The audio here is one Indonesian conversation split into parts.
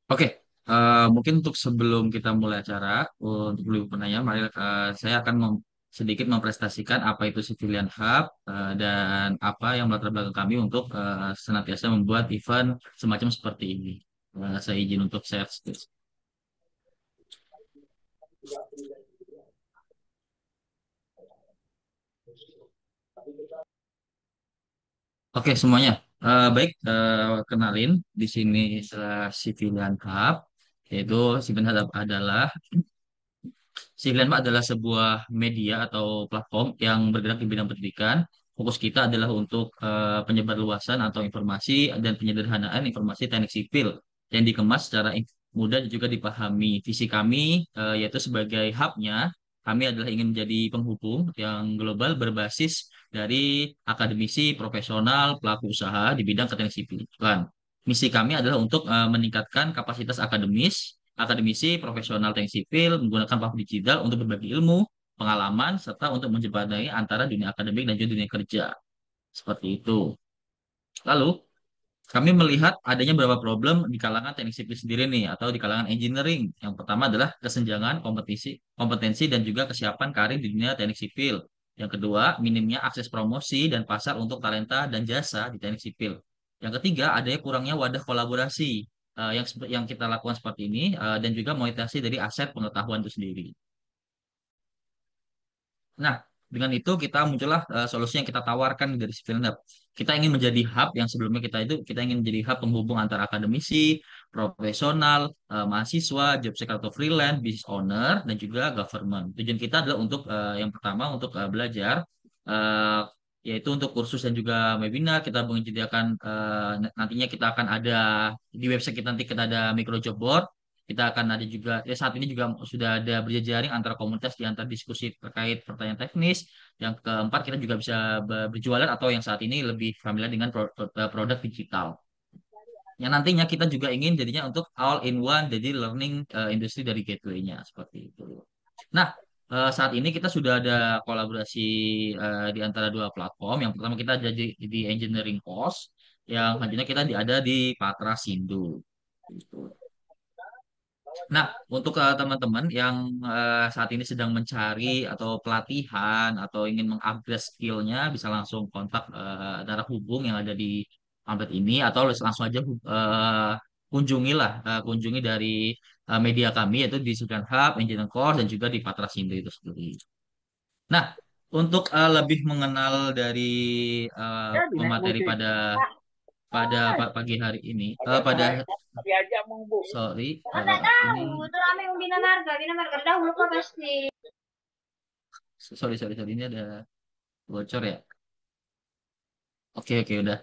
Oke, mungkin untuk sebelum kita mulai acara, untuk lebih penanya, mari saya akan sedikit mempresentasikan apa itu Civilian Hub dan apa yang melatar belakang kami untuk senantiasa membuat event semacam seperti ini. Saya izin untuk share screen. Oke semuanya. Baik, kenalin di sini Civilian Hub, yaitu Civilian Hub adalah Siglenma adalah sebuah media atau platform yang bergerak di bidang pendidikan. Fokus kita adalah untuk penyebarluasan atau informasi dan penyederhanaan informasi teknik sipil yang dikemas secara mudah dan juga dipahami. Visi kami yaitu sebagai hubnya, kami adalah ingin menjadi penghubung yang global berbasis dari akademisi, profesional, pelaku usaha di bidang teknik sipil. Misi kami adalah untuk meningkatkan kapasitas akademisi, profesional teknik sipil menggunakan platform digital untuk berbagi ilmu, pengalaman, serta untuk menjembatani antara dunia akademik dan juga dunia kerja. Seperti itu. Lalu, kami melihat adanya beberapa problem di kalangan teknik sipil sendiri nih, atau di kalangan engineering. Yang pertama adalah kesenjangan kompetensi dan juga kesiapan karir di dunia teknik sipil. Yang kedua, minimnya akses promosi dan pasar untuk talenta dan jasa di teknik sipil. Yang ketiga, adanya kurangnya wadah kolaborasi yang kita lakukan seperti ini dan juga monetasi dari aset pengetahuan itu sendiri. Nah, dengan itu kita muncullah solusi yang kita tawarkan dari Civil Hub. Kita ingin menjadi hub yang sebelumnya kita ingin menjadi hub penghubung antara akademisi, profesional, mahasiswa, job seeker atau freelance, business owner, dan juga government. Tujuan kita adalah untuk yang pertama untuk belajar, eh, yaitu untuk kursus dan juga webinar. Kita menyediakan nantinya kita akan ada di website kita nanti kita ada micro job board, kita akan ada juga, ya saat ini juga sudah ada berjejaring antara komunitas di antara diskusi terkait pertanyaan teknis. Yang keempat, kita juga bisa berjualan atau yang saat ini lebih familiar dengan produk digital. Yang nantinya kita juga ingin jadinya untuk all in one, jadi learning industri dari gateway-nya seperti itu. Nah, saat ini kita sudah ada kolaborasi di antara dua platform. Yang pertama kita jadi di Engineering Course, yang selanjutnya kita ada di Patra Sindu. Gitu. Nah, untuk teman-teman yang saat ini sedang mencari atau pelatihan atau ingin mengupgrade skillnya, bisa langsung kontak darah hubung yang ada di update ini atau langsung aja kunjungi dari media kami yaitu di Sudan Hub, Engineering Course dan juga di Patra Sindri itu sendiri. Nah, untuk lebih mengenal dari pemateri pada pada pagi hari ini, pada sorry, Anda tahu, ini itu rame yang Bina Marga dahulu kok pasti. sorry ini ada bocor ya. Oke oke udah.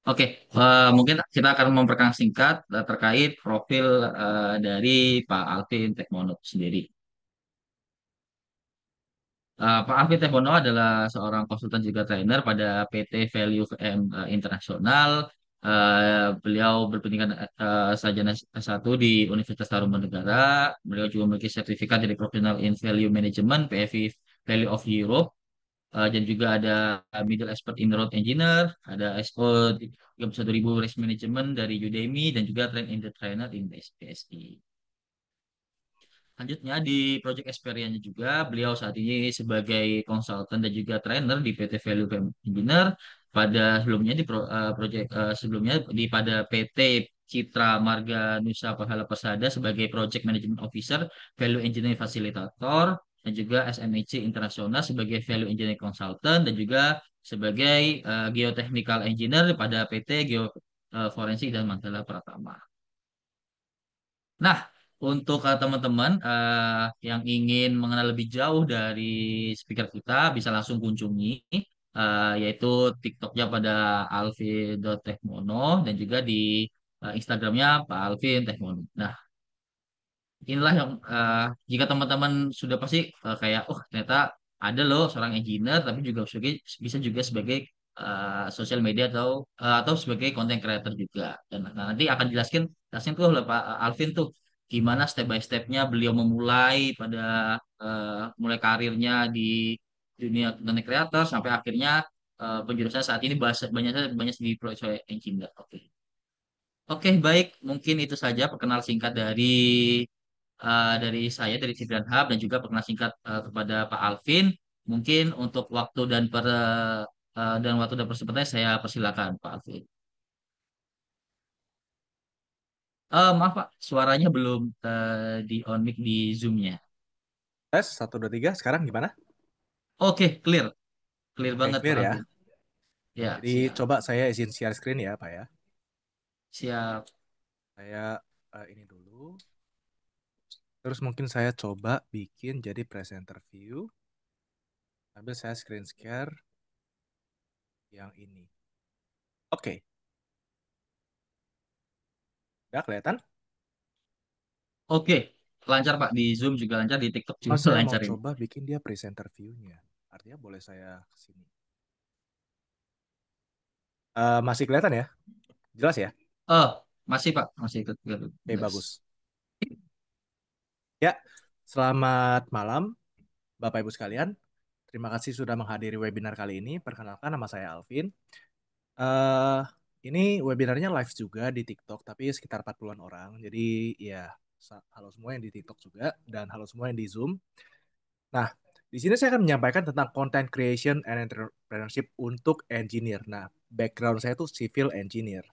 Oke, mungkin kita akan memperkenalkan singkat terkait profil dari Pak Alvin Tekmono sendiri. Pak Alvin Tekmono adalah seorang konsultan juga trainer pada PT Value VM Internasional. Beliau berpendidikan sarjana S1 di Universitas Tarumanegara. Beliau juga memiliki sertifikat dari Professional in Value Management PFV Value of Europe. Dan juga ada Middle Expert in Road Engineer, ada SO 31.000 Race Management dari Udemy, dan juga Train in the Trainer in PSI. Lanjutnya di Project Experience juga, beliau saat ini sebagai konsultan dan juga trainer di PT Value Engineer. Pada sebelumnya di project sebelumnya di pada PT Citra Marga Nusa Pahala Persada sebagai Project Management Officer, Value Engineering Facilitator, dan juga SMEC Internasional sebagai Value Engineering Consultant, dan juga sebagai Geotechnical Engineer pada PT Geo Forensik dan Mandala Pratama. Nah, untuk teman-teman yang ingin mengenal lebih jauh dari speaker kita, bisa langsung kunjungi yaitu TikToknya pada alvin.techmono dan juga di Instagramnya Pak Alvin Techmono. Nah, inilah yang jika teman-teman sudah pasti kayak, oh ternyata ada loh seorang engineer, tapi juga bisa juga sebagai sosial media atau sebagai content creator juga. Dan nanti akan jelasin tuh lah Pak Alvin tuh gimana step by stepnya beliau memulai pada mulai karirnya di dunia content creator sampai akhirnya penjurusan saat ini banyak banyak di proyek engineer. Oke. Oke, baik. Mungkin itu saja perkenal singkat dari saya dari Citizen Hub dan juga perkenal singkat kepada Pak Alvin. Mungkin untuk waktu dan persempatannya saya persilakan Pak Alvin. Maaf Pak, suaranya belum di on mic di Zoom-nya. Tes, satu, dua, tiga. Sekarang gimana? Oke, clear. Clear Oke, banget Pak clear ya. Alvin. Ya, Jadi siap. coba saya izin share screen ya, Pak ya. Siap. Saya ini dulu. Terus mungkin saya coba bikin jadi presenter view. Sambil saya screen share yang ini. Oke, udah kelihatan? Oke, lancar Pak di Zoom juga lancar, di TikTok Oh, juga saya mau lancar ini. coba bikin dia presenter view-nya. Artinya boleh saya kesini. Masih kelihatan ya? Jelas ya? Oh, masih Pak, masih ikut ikut, Oke, jelas. bagus. Ya, selamat malam Bapak Ibu sekalian. Terima kasih sudah menghadiri webinar kali ini. Perkenalkan nama saya Alvin. eh ini webinarnya live juga di TikTok, tapi sekitar 40-an orang. Jadi ya, halo semua yang di TikTok juga, dan halo semua yang di Zoom. Nah, di sini saya akan menyampaikan tentang content creation and entrepreneurship untuk engineer. Nah, background saya tuh civil engineer.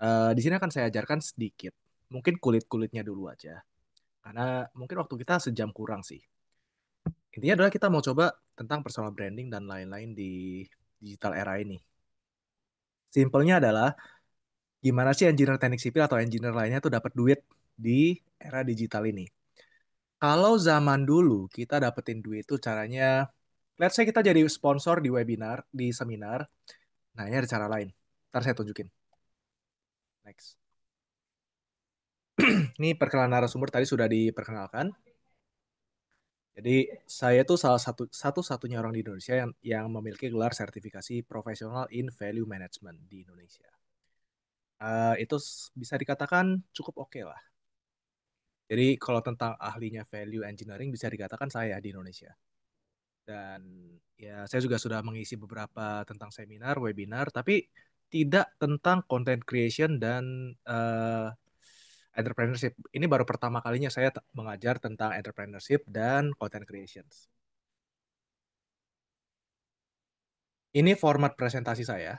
Di sini akan saya ajarkan sedikit. Mungkin kulit-kulitnya dulu aja. Karena mungkin waktu kita sejam kurang sih. Intinya adalah kita mau coba tentang personal branding dan lain-lain di digital era ini. Simpelnya adalah gimana sih engineer teknik sipil atau engineer lainnya tuh dapat duit di era digital ini. Kalau zaman dulu kita dapetin duit itu caranya, let's say kita jadi sponsor di webinar, di seminar, nah ini ada cara lain. Ntar saya tunjukin. Next. Ini perkenalan narasumber tadi sudah diperkenalkan. Jadi saya tuh salah satu-satunya orang di Indonesia yang memiliki gelar sertifikasi profesional in value management di Indonesia. Itu bisa dikatakan cukup oke lah. Jadi kalau tentang ahlinya value engineering bisa dikatakan saya di Indonesia. Dan ya saya juga sudah mengisi beberapa tentang seminar, webinar, tapi tidak tentang content creation dan entrepreneurship. Ini baru pertama kalinya saya mengajar tentang entrepreneurship dan content creations. Ini format presentasi saya.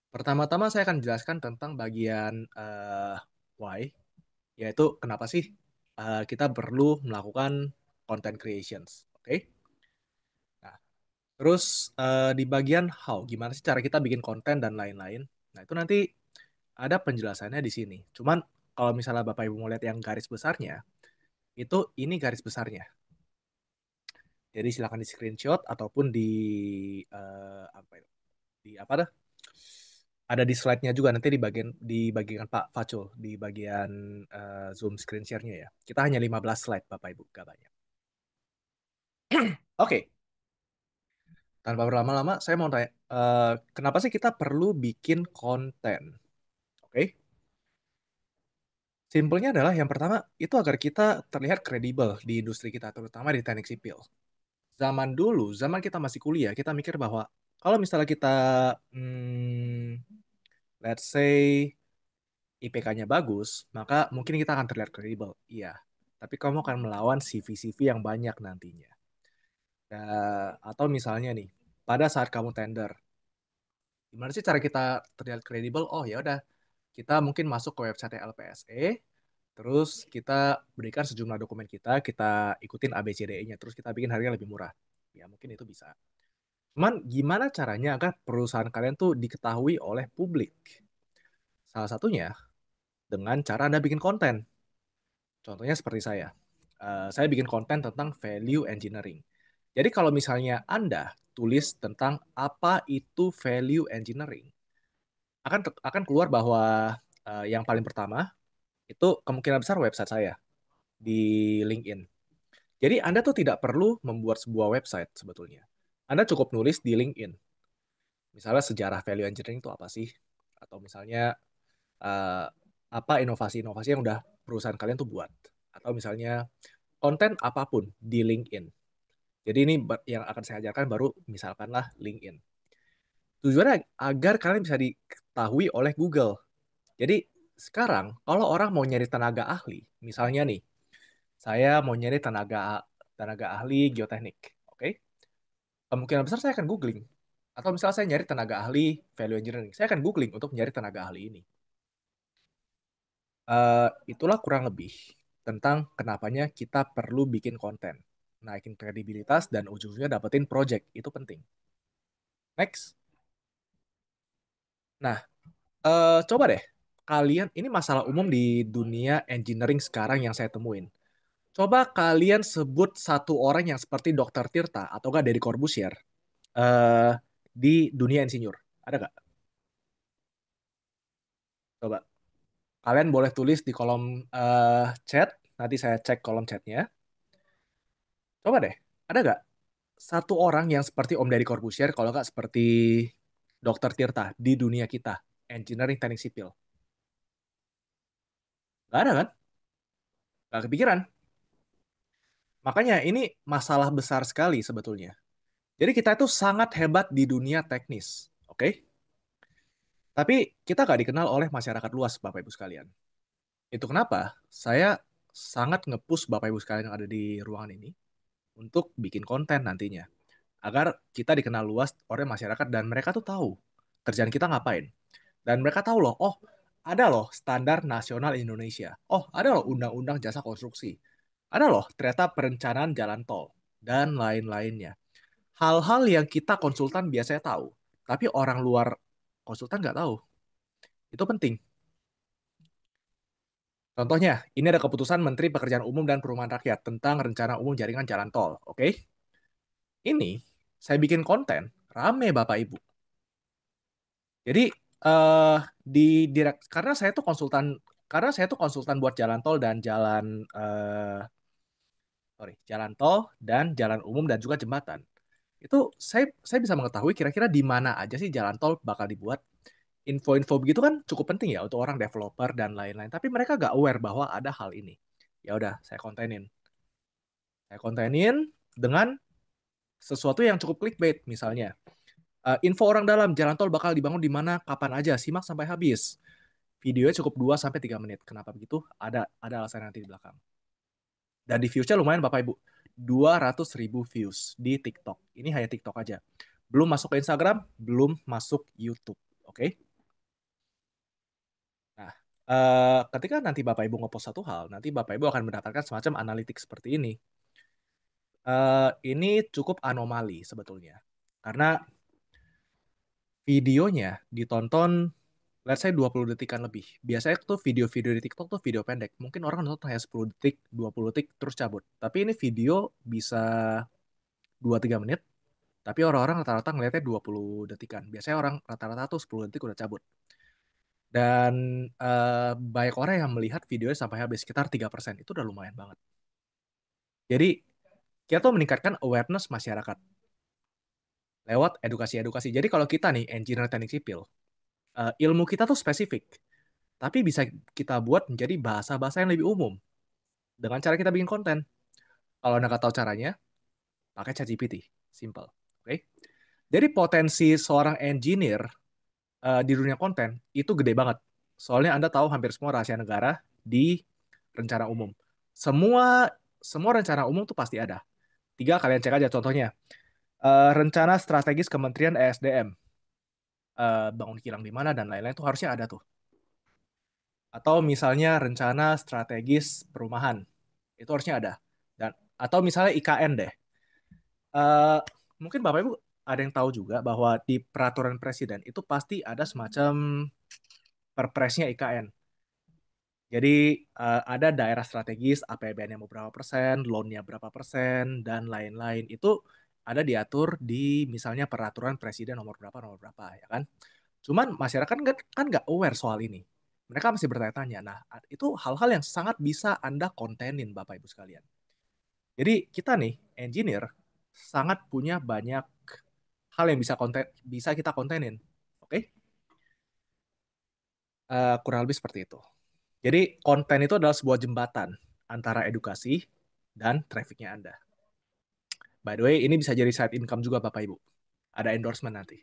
Pertama-tama saya akan jelaskan tentang bagian why, yaitu kenapa sih kita perlu melakukan content creations. Oke? Nah, terus di bagian how, gimana sih cara kita bikin konten dan lain-lain. Nah, itu nanti ada penjelasannya di sini. Cuman kalau misalnya Bapak Ibu mau lihat yang garis besarnya, itu ini garis besarnya. Jadi silakan di screenshot ataupun apa ya, di apa dah? Ada di slide-nya juga nanti di bagian Pak Facul di bagian Zoom screen share-nya ya. Kita hanya 15 slide Bapak Ibu, gak banyak. Oke, tanpa berlama-lama saya mau tanya, kenapa sih kita perlu bikin konten? Oke. Simpelnya adalah yang pertama itu agar kita terlihat kredibel di industri kita, terutama di teknik sipil. Zaman dulu, zaman kita masih kuliah, kita mikir bahwa kalau misalnya kita, let's say, IPK-nya bagus, maka mungkin kita akan terlihat kredibel. Iya, tapi kamu akan melawan CV-CV yang banyak nantinya. Atau misalnya nih, pada saat kamu tender, gimana sih cara kita terlihat kredibel? Oh ya udah, kita mungkin masuk ke website LPSE, terus kita berikan sejumlah dokumen kita ikutin ABCDE-nya, terus kita bikin harga lebih murah. Ya mungkin itu bisa. Cuman gimana caranya agar perusahaan kalian tuh diketahui oleh publik? Salah satunya dengan cara Anda bikin konten. Contohnya seperti saya. Saya bikin konten tentang value engineering. Jadi kalau misalnya Anda tulis tentang apa itu value engineering, akan keluar bahwa yang paling pertama itu kemungkinan besar website saya di LinkedIn. Jadi Anda tuh tidak perlu membuat sebuah website sebetulnya. Anda cukup nulis di LinkedIn. Misalnya sejarah value engineering itu apa sih? Atau misalnya eh, apa inovasi-inovasi yang udah perusahaan kalian tuh buat. Atau misalnya konten apapun di LinkedIn. Jadi ini yang akan saya ajarkan baru misalkanlah LinkedIn. Tujuannya agar kalian bisa diketahui oleh Google. Jadi Sekarang, kalau orang mau nyari tenaga ahli, misalnya nih, saya mau nyari tenaga tenaga ahli geoteknik, oke? Kemungkinan besar saya akan googling. Atau misalnya saya nyari tenaga ahli value engineering, saya akan googling untuk nyari tenaga ahli ini. Itulah kurang lebih tentang kenapanya kita perlu bikin konten. Naikin kredibilitas dan ujung-ujungnya dapetin project. Itu penting. Next. Nah, coba deh. Kalian, ini masalah umum di dunia engineering sekarang yang saya temuin. Coba kalian sebut satu orang yang seperti Dr. Tirta atau enggak Deddy Corbuzier eh, di dunia insinyur. Ada nggak? Coba. Kalian boleh tulis di kolom chat. Nanti saya cek kolom chatnya. Coba deh. Ada nggak satu orang yang seperti Om Deddy Corbuzier, kalau nggak seperti Dr. Tirta di dunia kita, engineering teknik sipil? Nggak ada kan? Nggak kepikiran. Makanya ini masalah besar sekali sebetulnya. Jadi kita itu sangat hebat di dunia teknis, oke? Tapi kita nggak dikenal oleh masyarakat luas, Bapak Ibu sekalian. Itu kenapa saya sangat nge-push Bapak Ibu sekalian yang ada di ruangan ini untuk bikin konten nantinya. Agar kita dikenal luas oleh masyarakat dan mereka tuh tahu kerjaan kita ngapain. Dan mereka tahu loh, oh ada loh standar nasional Indonesia. Oh ada loh undang-undang jasa konstruksi. Ada loh ternyata perencanaan jalan tol. Dan lain-lainnya. Hal-hal yang kita konsultan biasanya tahu. Tapi orang luar konsultan nggak tahu. Itu penting. Contohnya, ini ada keputusan Menteri Pekerjaan Umum dan Perumahan Rakyat tentang rencana umum jaringan jalan tol. Oke? Ini saya bikin konten, rame Bapak Ibu. Jadi eh di karena saya tuh konsultan buat jalan tol dan jalan tol dan jalan umum dan juga jembatan. Itu saya bisa mengetahui kira-kira di mana aja sih jalan tol bakal dibuat. Info-info begitu kan cukup penting ya untuk orang developer dan lain-lain. Tapi mereka gak aware bahwa ada hal ini. Ya udah, saya kontenin. Saya kontenin dengan sesuatu yang cukup clickbait misalnya. Info orang dalam jalan tol bakal dibangun di mana, kapan aja, simak sampai habis. Videonya cukup 2 sampai 3 menit. Kenapa begitu? Ada alasan nanti di belakang. Dan di views-nya lumayan Bapak Ibu. 200.000 views di TikTok. Ini hanya TikTok aja. Belum masuk ke Instagram, belum masuk YouTube. Oke? Nah, ketika nanti Bapak Ibu ngepost satu hal, nanti Bapak Ibu akan mendapatkan semacam analitik seperti ini. Ini cukup anomali sebetulnya. Karena videonya ditonton let's say 20 detikan lebih. Biasanya tuh video-video di TikTok tuh video pendek. Mungkin orang nonton hanya 10 detik, 20 detik, terus cabut. Tapi ini video bisa 2-3 menit, tapi orang-orang rata-rata ngeliatnya 20 detikan. Biasanya orang rata-rata tuh 10 detik udah cabut. Dan banyak orang yang melihat videonya sampai habis, sekitar 3%. Itu udah lumayan banget. Jadi, kita tuh meningkatkan awareness masyarakat lewat edukasi-edukasi. Jadi kalau kita nih, engineer teknik sipil, ilmu kita tuh spesifik. Tapi bisa kita buat menjadi bahasa-bahasa yang lebih umum dengan cara kita bikin konten. Kalau Anda nggak tahu caranya, pakai ChatGPT. Simple. Oke? Jadi potensi seorang engineer di dunia konten itu gede banget. Soalnya Anda tahu hampir semua rahasia negara di rencana umum. Semua semua rencana umum tuh pasti ada. Tiga, kalian cek aja contohnya. Rencana strategis Kementerian ESDM, bangun kilang di mana dan lain-lain tuh harusnya ada tuh. Atau misalnya rencana strategis perumahan, itu harusnya ada. Dan atau misalnya IKN deh. Eh, Mungkin Bapak Ibu ada yang tahu juga bahwa di peraturan presiden itu pasti ada semacam perpresnya IKN. Jadi ada daerah strategis, APBN-nya mau berapa persen, loan-nya berapa persen, dan lain-lain. Itu ada diatur di misalnya peraturan presiden nomor berapa, ya kan? Cuman masyarakat kan nggak aware soal ini. Mereka masih bertanya-tanya. Nah, itu hal-hal yang sangat bisa Anda kontenin, Bapak Ibu sekalian. Jadi kita nih, engineer, sangat punya banyak hal yang bisa kita kontenin. Oke? Kurang lebih seperti itu. Jadi konten itu adalah sebuah jembatan antara edukasi dan trafficnya Anda. By the way, ini bisa jadi side income juga Bapak Ibu. Ada endorsement nanti.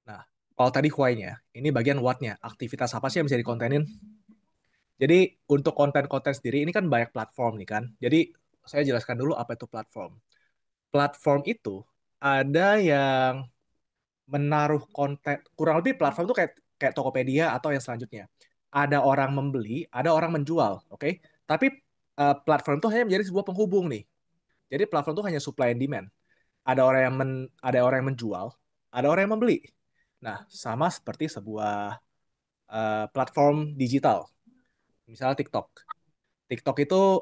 Nah, Kalau tadi why-nya, ini bagian what-nya. Aktivitas apa sih yang bisa dikontenin? Jadi untuk konten-konten sendiri ini kan banyak platform nih kan. Jadi saya jelaskan dulu apa itu platform. Platform itu ada yang menaruh konten, kurang lebih platform itu kayak kayak Tokopedia atau yang selanjutnya. Ada orang membeli, ada orang menjual, oke? Tapi platform itu hanya menjadi sebuah penghubung nih. Jadi platform itu hanya supply and demand. Ada orang yang menjual, ada orang yang membeli. Nah, sama seperti sebuah platform digital, misalnya TikTok. TikTok itu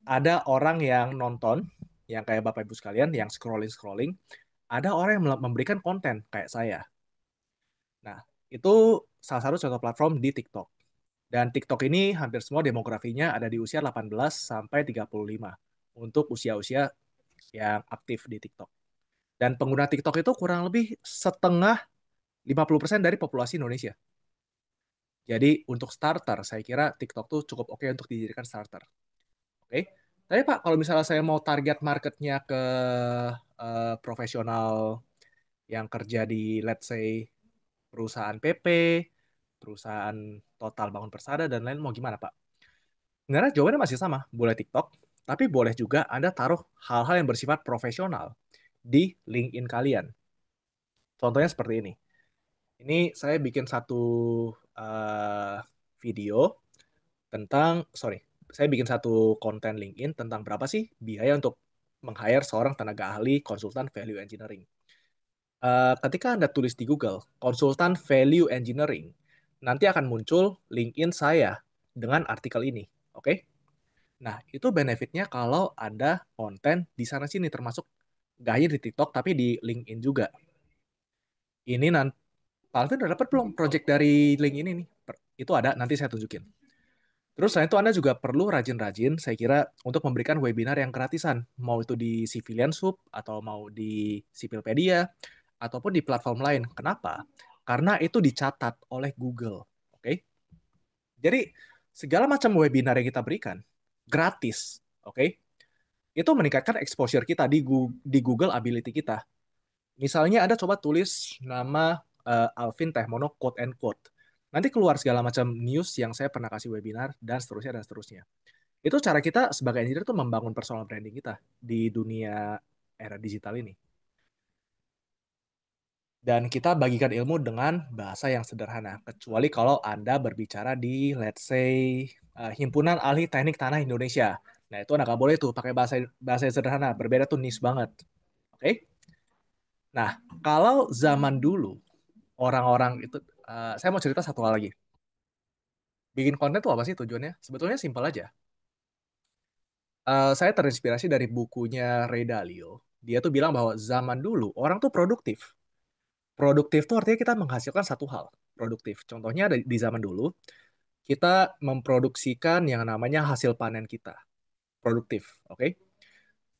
ada orang yang nonton, yang kayak Bapak Ibu sekalian, yang scrolling-scrolling. Ada orang yang memberikan konten, kayak saya. Nah, itu salah satu contoh platform di TikTok. Dan TikTok ini hampir semua demografinya ada di usia 18 sampai 35 untuk usia-usia yang aktif di TikTok. Dan pengguna TikTok itu kurang lebih setengah 50% dari populasi Indonesia. Jadi untuk starter, saya kira TikTok tuh cukup oke untuk dijadikan starter. Oke. Tapi Pak, kalau misalnya saya mau target marketnya ke profesional yang kerja di, let's say, perusahaan PP, perusahaan total bangun persada, dan lain, mau gimana Pak? Sebenarnya jawabannya masih sama, boleh TikTok, tapi boleh juga Anda taruh hal-hal yang bersifat profesional di LinkedIn kalian. Contohnya seperti ini. Ini saya bikin satu uh, video sorry, saya bikin satu konten LinkedIn tentang berapa sih biaya untuk meng-hire seorang tenaga ahli konsultan value engineering. Ketika Anda tulis di Google, konsultan value engineering, nanti akan muncul LinkedIn saya dengan artikel ini. Oke? Nah, itu benefitnya kalau Anda konten di sana-sini, termasuk gak hanya di TikTok, tapi di LinkedIn juga. Ini nanti, Pak Alvin udah dapat belum project dari LinkedIn ini? Itu ada, nanti saya tunjukin. Terus selain itu Anda juga perlu rajin-rajin, saya kira, untuk memberikan webinar yang gratisan. Mau itu di Civilian Sub, atau mau di Sipilpedia, ataupun di platform lain. Kenapa? Karena itu dicatat oleh Google. Oke? Jadi, segala macam webinar yang kita berikan, gratis. Oke? Itu meningkatkan exposure kita di Google Ability kita. Misalnya Anda coba tulis nama Alvin Tehmono quote and quote. Nanti keluar segala macam news yang saya pernah kasih webinar dan seterusnya dan seterusnya. Itu cara kita sebagai engineer tuh membangun personal branding kita di dunia era digital ini. Dan kita bagikan ilmu dengan bahasa yang sederhana. Kecuali kalau Anda berbicara di, let's say, Himpunan Ahli Teknik Tanah Indonesia. Nah, itu Anda nggak boleh tuh pakai bahasa bahasa yang sederhana. Berbeda tuh niche banget. Oke? Nah, kalau zaman dulu, orang-orang itu, saya mau cerita satu hal lagi. Bikin konten tuh apa sih tujuannya? Sebetulnya simpel aja. Saya terinspirasi dari bukunya Ray Dalio. Dia tuh bilang bahwa zaman dulu orang tuh produktif. Produktif tuh artinya kita menghasilkan satu hal. Produktif. Contohnya di zaman dulu, kita memproduksikan yang namanya hasil panen kita. Produktif, oke?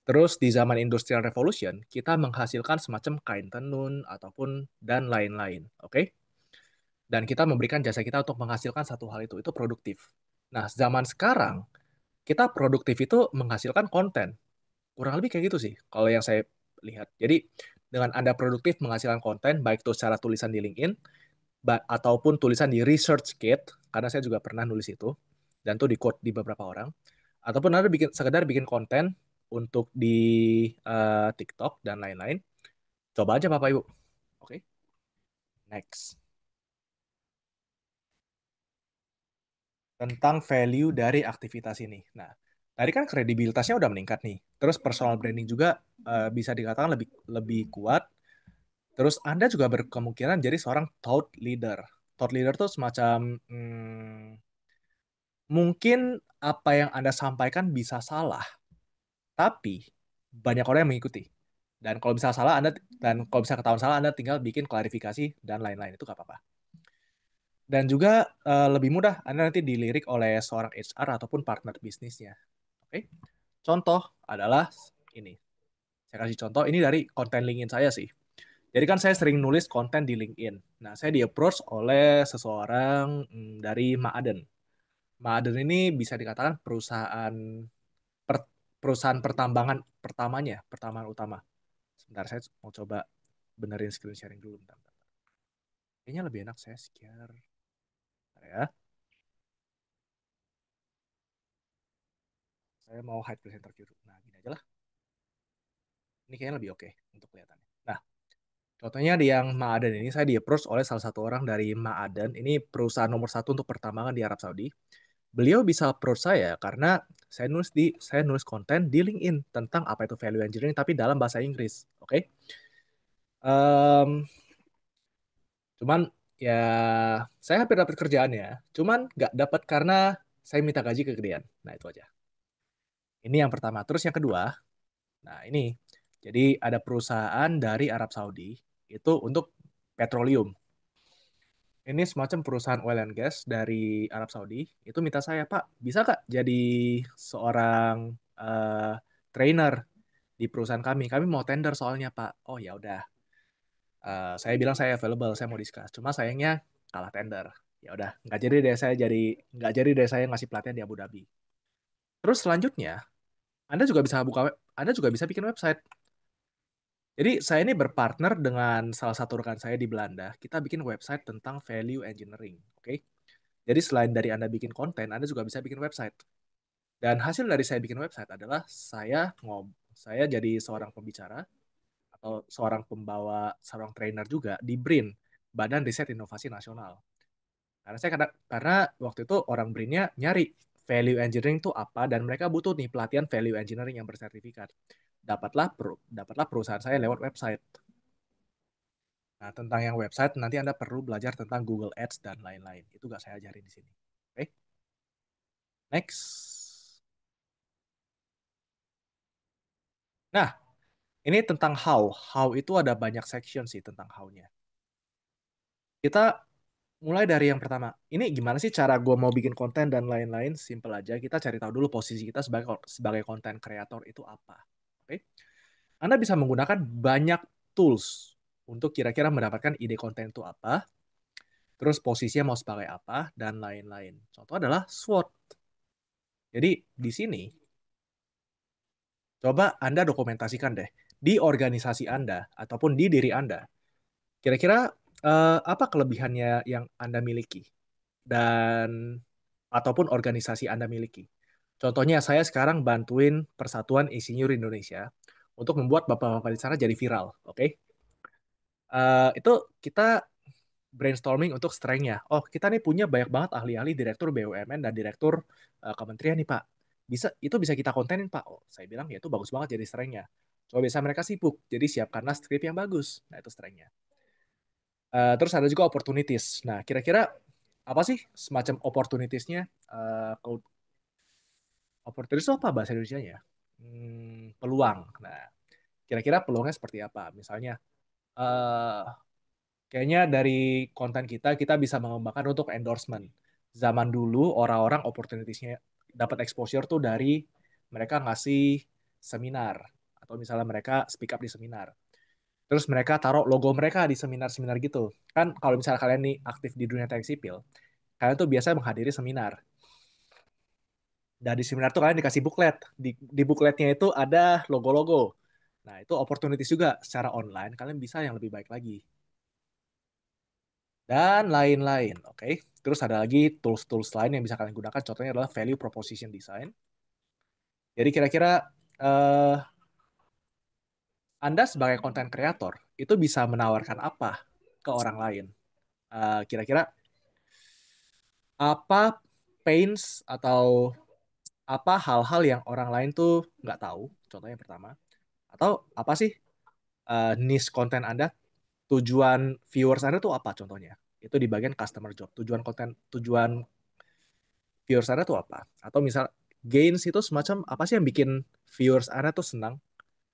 Terus di zaman Industrial Revolution, kita menghasilkan semacam kain tenun ataupun dan lain-lain, oke? Dan kita memberikan jasa kita untuk menghasilkan satu hal itu produktif. Nah, zaman sekarang, kita produktif itu menghasilkan konten. Kurang lebih kayak gitu sih, kalau yang saya lihat. Jadi, dengan Anda produktif menghasilkan konten, baik itu secara tulisan di LinkedIn, ataupun tulisan di ResearchGate, karena saya juga pernah nulis itu, dan tuh di quote di beberapa orang, ataupun Anda sekedar bikin konten untuk di TikTok dan lain-lain, coba aja Bapak Ibu. Oke, next. Tentang value dari aktivitas ini. Nah, tadi kan kredibilitasnya udah meningkat nih. Terus personal branding juga bisa dikatakan lebih lebih kuat. Terus Anda juga berkemungkinan jadi seorang thought leader. Thought leader tuh semacam mungkin apa yang Anda sampaikan bisa salah, tapi banyak orang yang mengikuti. Dan kalau bisa salah Anda dan kalau bisa ketahuan salah Anda tinggal bikin klarifikasi dan lain-lain itu gak apa-apa. Dan juga lebih mudah Anda nanti dilirik oleh seorang HR ataupun partner bisnisnya. Oke. Contoh adalah ini. Saya kasih contoh ini dari konten LinkedIn saya sih. Jadi kan saya sering nulis konten di LinkedIn. Nah, saya di-approach oleh seseorang dari Ma'aden. Ma'aden ini bisa dikatakan per- perusahaan pertambangan pertambangan utama. Sebentar, saya mau coba benerin screen sharing dulu. Bentar. Kayaknya lebih enak saya share. Bentar ya. Saya mau hide presenter dulu. Nah, gini aja lah. Ini kayaknya lebih oke untuk kelihatannya. Nah, contohnya di yang Ma'aden ini, saya di-approach oleh salah satu orang dari Ma'aden. Ini perusahaan nomor satu untuk pertambangan di Arab Saudi. Beliau bisa approach saya karena saya nulis konten di LinkedIn tentang apa itu value engineering, tapi dalam bahasa Inggris. Oke? Em, Cuman ya saya hampir dapat kerjaan ya. Cuman nggak dapat karena saya minta gaji kegedean. Nah, itu aja. Ini yang pertama. Terus yang kedua, nah ini. Jadi ada perusahaan dari Arab Saudi itu untuk petroleum. Ini semacam perusahaan oil and gas dari Arab Saudi. Itu minta saya, Pak, bisa Kak jadi seorang trainer di perusahaan kami? Kami mau tender soalnya, Pak. Oh ya udah. Saya bilang saya available, saya mau discuss. Cuma sayangnya kalah tender. Ya udah, nggak jadi deh saya ngasih pelatihan di Abu Dhabi. Terus selanjutnya, Anda juga bisa bikin website. Jadi saya ini berpartner dengan salah satu rekan saya di Belanda. Kita bikin website tentang value engineering. Oke. Jadi selain dari Anda bikin konten, Anda juga bisa bikin website. Dan hasil dari saya bikin website adalah saya jadi seorang pembicara atau seorang trainer juga di BRIN, Badan Riset Inovasi Nasional. Karena waktu itu orang BRIN-nya nyari value engineering itu apa dan mereka butuh nih pelatihan value engineering yang bersertifikat. Dapatlah perusahaan saya lewat website. Nah, tentang yang website nanti Anda perlu belajar tentang Google Ads dan lain-lain. Itu gak saya ajarin di sini. Oke, next. Nah, ini tentang how. How itu ada banyak section sih tentang how-nya. Kita mulai dari yang pertama. Ini gimana sih cara gue mau bikin konten dan lain-lain? Simple aja. Kita cari tahu dulu posisi kita sebagai konten kreator itu apa. Oke? Anda bisa menggunakan banyak tools untuk kira-kira mendapatkan ide konten itu apa, terus posisinya mau sebagai apa, dan lain-lain. Contoh adalah SWOT. Jadi di sini, coba Anda dokumentasikan deh di organisasi Anda ataupun di diri Anda. Kira-kira apa kelebihannya yang Anda miliki dan ataupun organisasi Anda miliki. Contohnya saya sekarang bantuin Persatuan Insinyur Indonesia untuk membuat bapak-bapak di sana jadi viral, oke? Itu kita brainstorming untuk strength-nya. Oh, kita nih punya banyak banget ahli-ahli direktur BUMN dan direktur kementerian nih, Pak. Itu bisa kita kontenin, Pak. Oh, saya bilang ya itu bagus banget jadi strength-nya. Coba biasa mereka sibuk, jadi siapkanlah script yang bagus. Nah, itu strength-nya. Terus ada juga opportunities. Nah, kira-kira apa sih semacam opportunities-nya? Opportunities itu apa bahasa Indonesia-nya? Peluang. Nah, kira-kira peluangnya seperti apa? Misalnya, eh kayaknya dari konten kita bisa mengembangkan untuk endorsement. Zaman dulu orang-orang opportunities-nya dapat exposure tuh dari mereka ngasih seminar atau misalnya mereka speak up di seminar. Terus mereka taruh logo mereka di seminar-seminar gitu. Kan kalau misalnya kalian nih aktif di dunia teknik sipil, kalian tuh biasa menghadiri seminar. Dan di seminar tuh kalian dikasih buklet. Di bukletnya itu ada logo-logo. Nah, itu opportunities juga secara online. Kalian bisa yang lebih baik lagi. Dan lain-lain. Oke. Terus ada lagi tools-tools lain yang bisa kalian gunakan. Contohnya adalah value proposition design. Jadi kira-kira eh, Anda sebagai content creator itu bisa menawarkan apa ke orang lain? Kira-kira apa pains atau apa hal-hal yang orang lain tuh nggak tahu? Contohnya yang pertama. Atau apa sih niche konten Anda? Tujuan viewers Anda tuh apa contohnya? Itu di bagian customer job. Tujuan viewers Anda tuh apa? Atau misal gains itu semacam apa sih yang bikin viewers Anda tuh senang?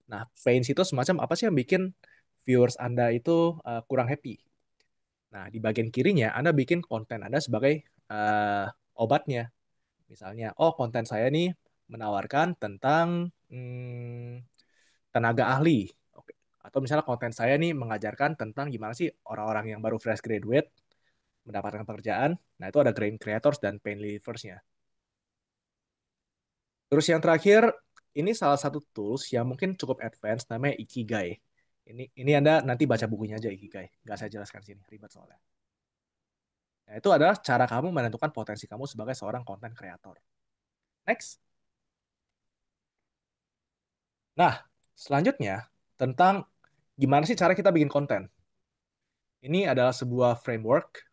Nah, pains itu semacam apa sih yang bikin viewers Anda itu kurang happy? Nah, di bagian kirinya Anda bikin konten Anda sebagai uh, obatnya. Misalnya, oh konten saya nih menawarkan tentang tenaga ahli. Oke. Atau misalnya konten saya nih mengajarkan tentang gimana sih orang-orang yang baru fresh graduate mendapatkan pekerjaan. Nah, itu ada grain creators dan pain relievers-nya. Terus yang terakhir, ini salah satu tools yang mungkin cukup advance, namanya Ikigai. Ini Anda nanti baca bukunya aja Ikigai. Nggak saya jelaskan sini, ribet soalnya. Nah, itu adalah cara kamu menentukan potensi kamu sebagai seorang content creator. Next. Nah, selanjutnya tentang gimana sih cara kita bikin konten. Ini adalah sebuah framework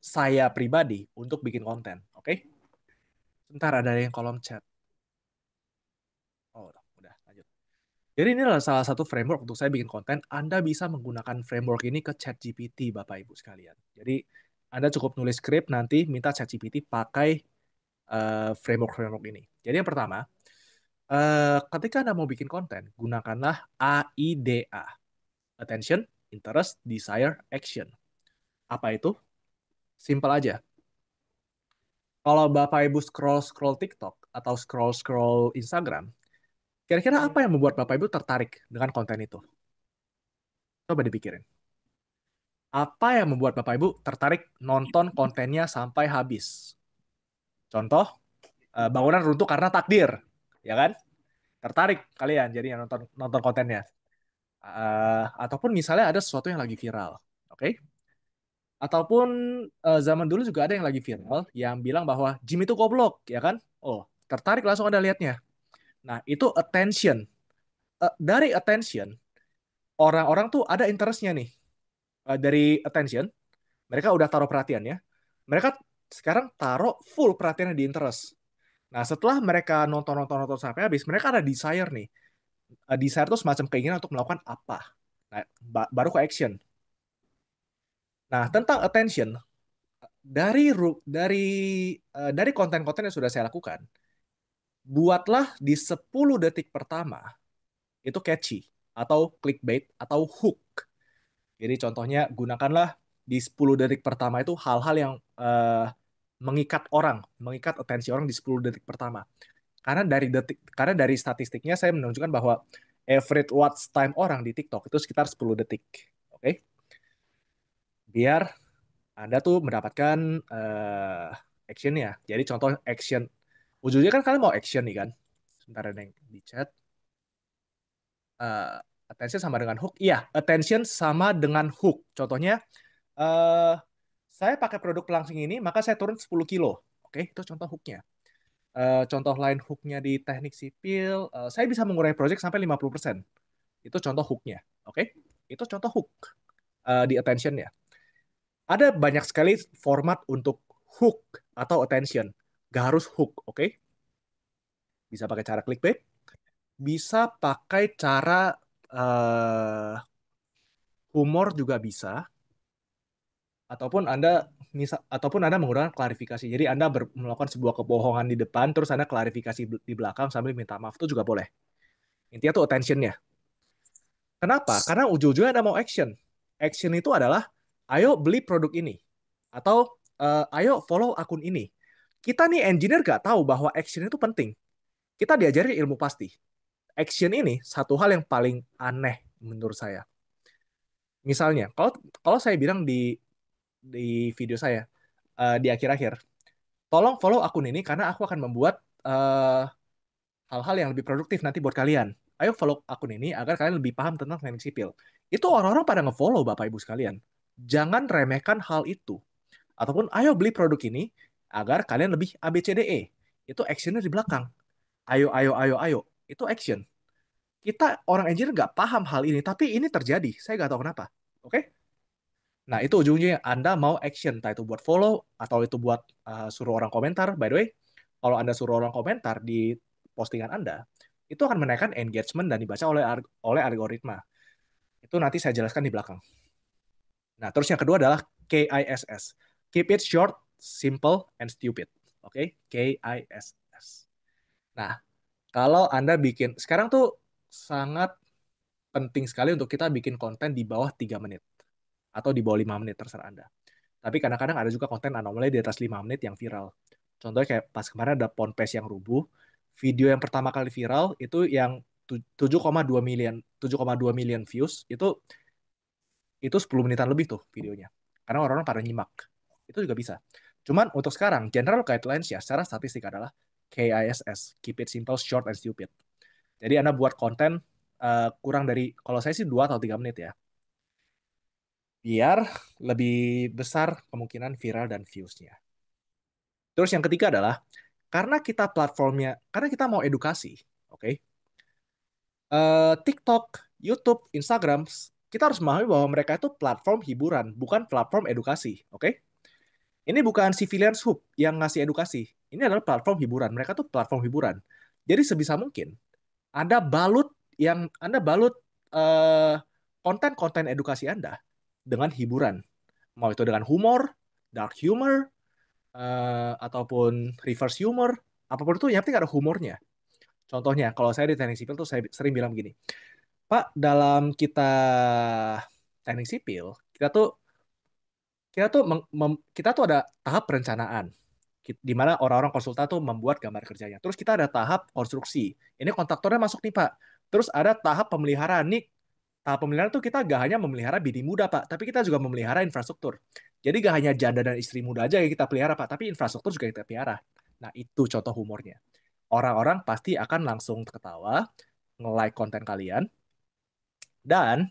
saya pribadi untuk bikin konten. Oke? Sebentar ada yang kolom chat. Oh, udah lanjut. Jadi ini adalah salah satu framework untuk saya bikin konten. Anda bisa menggunakan framework ini ke ChatGPT, Bapak Ibu sekalian. Jadi Anda cukup nulis script nanti minta ChatGPT pakai framework-framework ini. Jadi yang pertama, ketika Anda mau bikin konten, gunakanlah AIDA. Attention, Interest, Desire, Action. Apa itu? Simple aja. Kalau Bapak Ibu scroll-scroll TikTok atau scroll-scroll Instagram, kira-kira apa yang membuat Bapak Ibu tertarik dengan konten itu? Coba dipikirin. Apa yang membuat Bapak Ibu tertarik nonton kontennya sampai habis? Contoh, bangunan runtuh karena takdir, ya kan? Tertarik kalian jadi nonton nonton kontennya. Ataupun misalnya ada sesuatu yang lagi viral, oke? Okay? Ataupun zaman dulu juga ada yang lagi viral yang bilang bahwa Jim itu goblok, ya kan? Oh, tertarik langsung Anda lihatnya. Nah, itu attention. Dari attention, orang-orang tuh ada interestnya nih. Dari attention, mereka udah taruh perhatiannya. Mereka sekarang taruh full perhatiannya di interest. Nah, setelah mereka nonton-nonton sampai habis, mereka ada desire nih. Desire itu semacam keinginan untuk melakukan apa. Nah, baru ke action. Nah, tentang attention, dari konten-konten yang sudah saya lakukan, buatlah di 10 detik pertama itu catchy atau clickbait atau hook. Jadi contohnya gunakanlah di 10 detik pertama itu hal-hal yang mengikat orang, mengikat atensi orang di 10 detik pertama. Karena dari statistiknya saya menunjukkan bahwa average watch time orang di TikTok itu sekitar 10 detik. Oke? Biar Anda tuh mendapatkan action ya. Jadi contoh action. Ujungnya kan kalian mau action nih kan. Sebentar ada yang di chat. Eh, Attention sama dengan hook. Iya, attention sama dengan hook. Contohnya, eh saya pakai produk pelangsing ini, maka saya turun 10 kilo. Oke, itu contoh hooknya. Contoh lain hooknya di teknik sipil, saya bisa mengurangi project sampai 50%. Itu contoh hooknya. Oke, itu contoh hook di attention-nya. Ada banyak sekali format untuk hook atau attention. Gak harus hook, oke? Bisa pakai cara clickbait, bisa pakai cara humor juga bisa, ataupun Anda menggunakan klarifikasi. Jadi Anda melakukan sebuah kebohongan di depan, terus Anda klarifikasi di belakang sambil minta maaf itu juga boleh. Intinya tuh attention-nya. Kenapa? Karena ujung-ujungnya Anda mau action. Action itu adalah, ayo beli produk ini. Atau, ayo follow akun ini. Kita nih engineer gak tahu bahwa action itu penting. Kita diajarin ilmu pasti. Action ini satu hal yang paling aneh menurut saya. Misalnya, kalau kalau saya bilang di video saya, di akhir-akhir, tolong follow akun ini karena aku akan membuat hal-hal yang lebih produktif nanti buat kalian. Ayo follow akun ini agar kalian lebih paham tentang teknik sipil. Itu orang-orang pada nge-follow Bapak Ibu sekalian. Jangan remehkan hal itu. Ataupun ayo beli produk ini agar kalian lebih ABCDE. Itu actionnya di belakang. Ayo, ayo, ayo, ayo. Itu action. Kita orang engineer nggak paham hal ini, tapi ini terjadi. Saya nggak tahu kenapa. Oke? Nah, itu ujungnya Anda mau action, entah itu buat follow atau itu buat suruh orang komentar. By the way, kalau Anda suruh orang komentar di postingan Anda, itu akan menaikkan engagement dan dibaca oleh algoritma. Itu nanti saya jelaskan di belakang. Nah, terus yang kedua adalah KISS. Keep it short, simple, and stupid. Oke, KISS. Nah, kalau Anda sekarang tuh sangat penting sekali untuk kita bikin konten di bawah 3 menit. Atau di bawah 5 menit, terserah Anda. Tapi kadang-kadang ada juga konten anomali di atas 5 menit yang viral. Contohnya kayak pas kemarin ada Ponpes yang rubuh. Video yang pertama kali viral itu yang 7,2 million views itu 10 menitan lebih tuh videonya. Karena orang-orang pada nyimak. Itu juga bisa. Cuman untuk sekarang general guidelines ya secara statistik adalah KISS, keep it simple, short and stupid. Jadi Anda buat konten kurang dari, kalau saya sih 2 atau 3 menit ya. biar lebih besar kemungkinan viral dan views-nya. Terus yang ketiga adalah karena kita platformnya, karena kita mau edukasi, oke? Okay? TikTok, YouTube, Instagram, kita harus memahami bahwa mereka itu platform hiburan, bukan platform edukasi, oke? Okay? Ini bukan civilian hub yang ngasih edukasi. Ini adalah platform hiburan. Mereka tuh platform hiburan. Jadi sebisa mungkin Anda balut eh, konten-konten edukasi Anda dengan hiburan. Mau itu dengan humor, dark humor, ataupun reverse humor, apapun itu yang penting ada humornya. Contohnya, kalau saya di teknik sipil tuh saya sering bilang begini, Pak, dalam teknik sipil, kita tuh ada tahap perencanaan di mana orang-orang konsultan tuh membuat gambar kerjanya. Terus kita ada tahap konstruksi. Ini kontraktornya masuk nih, Pak. Terus ada tahap pemeliharaan. Nih, tahap pemeliharaan tuh kita gak hanya memelihara bini muda, Pak, tapi kita juga memelihara infrastruktur. Jadi gak hanya janda dan istri muda aja yang kita pelihara, Pak, tapi infrastruktur juga kita pelihara. Nah, itu contoh humornya. Orang-orang pasti akan langsung ketawa, nge-like konten kalian, dan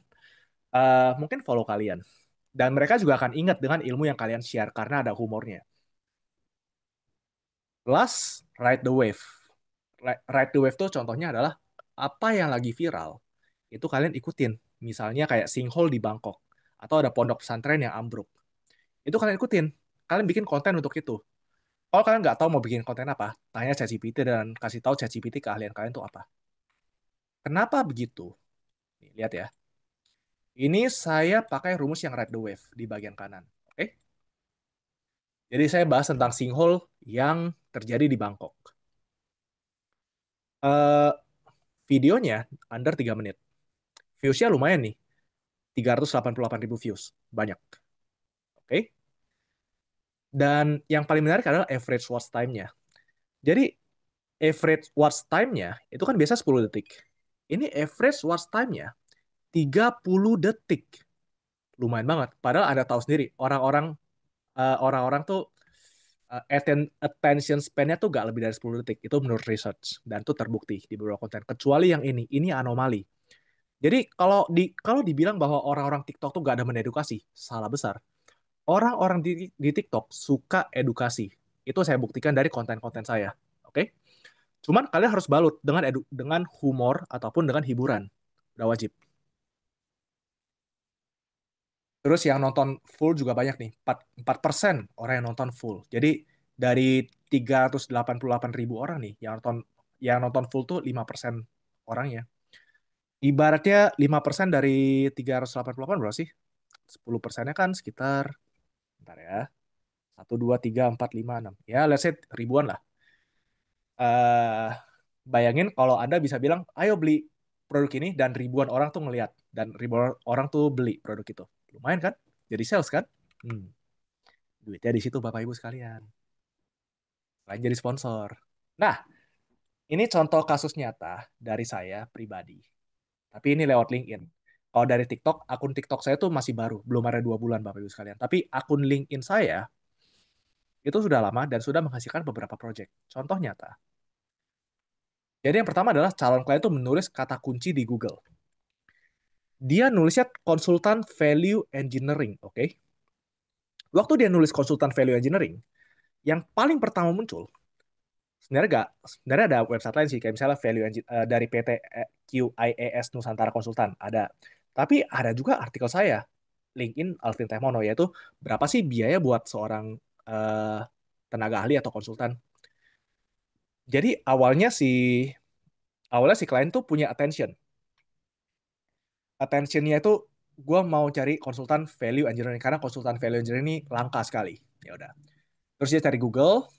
mungkin follow kalian. Dan mereka juga akan ingat dengan ilmu yang kalian share karena ada humornya. Last, ride the wave. Ride the wave tuh contohnya adalah apa yang lagi viral, itu kalian ikutin. Misalnya kayak sinkhole di Bangkok, atau ada pondok pesantren yang ambruk. Itu kalian ikutin. Kalian bikin konten untuk itu. Kalau kalian nggak tahu mau bikin konten apa, tanya ChatGPT dan kasih tahu ChatGPT keahlian kalian itu apa. Kenapa begitu? Nih, lihat ya. Ini saya pakai rumus yang ride the wave di bagian kanan. Oke? Jadi saya bahas tentang sinkhole yang terjadi di Bangkok. Eh, Videonya under 3 menit. Viewsnya lumayan nih. 388.000 views. Banyak. Oke? Dan yang paling menarik adalah average watch time-nya. Jadi, average watch time-nya itu kan biasa 10 detik. Ini average watch time-nya 30 detik. Lumayan banget. Padahal Anda tahu sendiri, orang-orang tuh attention span-nya tuh gak lebih dari 10 detik. Itu menurut research. Dan itu terbukti di beberapa konten. Kecuali yang ini anomali. Jadi kalau dibilang bahwa orang-orang TikTok tuh gak ada mengedukasi, salah besar. Orang-orang di TikTok suka edukasi. Itu saya buktikan dari konten-konten saya. Oke? Cuman kalian harus balut dengan humor ataupun dengan hiburan. Udah wajib. Terus yang nonton full juga banyak nih. 4% orang yang nonton full. Jadi dari 388.000 orang nih yang nonton full tuh 5% orangnya. Ibaratnya 5% dari 388 berapa sih? 10%-nya kan sekitar, bentar ya, 1, 2, 3, 4, 5, 6. Ya, let's say ribuan lah. eh Bayangin kalau Anda bisa bilang, ayo beli produk ini, dan ribuan orang tuh ngelihat. Dan ribuan orang tuh beli produk itu. Lumayan kan? Jadi sales kan? Hmm. Duitnya di situ Bapak Ibu sekalian. Selain jadi sponsor. Nah, ini contoh kasus nyata dari saya pribadi. Tapi ini lewat LinkedIn. Kalau dari TikTok, akun TikTok saya tuh masih baru. Belum ada 2 bulan Bapak Ibu sekalian. Tapi akun LinkedIn saya itu sudah lama dan sudah menghasilkan beberapa project. Contoh nyata. Jadi yang pertama adalah calon klien itu menulis kata kunci di Google. Dia nulisnya konsultan value engineering, oke? Okay? Waktu dia nulis konsultan value engineering, yang paling pertama muncul, sebenarnya ada website lain sih, kayak misalnya dari PT QIES Nusantara Konsultan, ada. Tapi ada juga artikel saya, LinkedIn Alvin Tehmono, yaitu berapa sih biaya buat seorang eh, tenaga ahli atau konsultan. Jadi awalnya si klien tuh punya attentionnya itu gue mau cari konsultan value engineering karena konsultan value engineering ini langka sekali. Ya udah. Terus dia cari Google,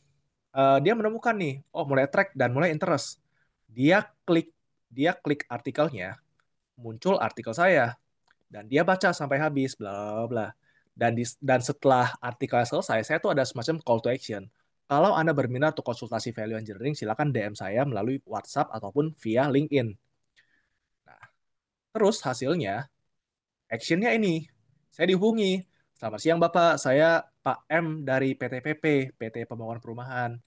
dia menemukan nih, oh mulai track dan mulai interest. Dia klik dia klik artikelnya, muncul artikel saya dan dia baca sampai habis, bla bla bla. Dan setelah artikel selesai, saya tuh ada semacam call to action. Kalau Anda berminat untuk konsultasi value engineering, silakan DM saya melalui WhatsApp ataupun via LinkedIn. Nah, terus hasilnya actionnya ini, saya dihubungi. Selamat siang Bapak, saya Pak M dari PTPP, PT Pembangunan Perumahan.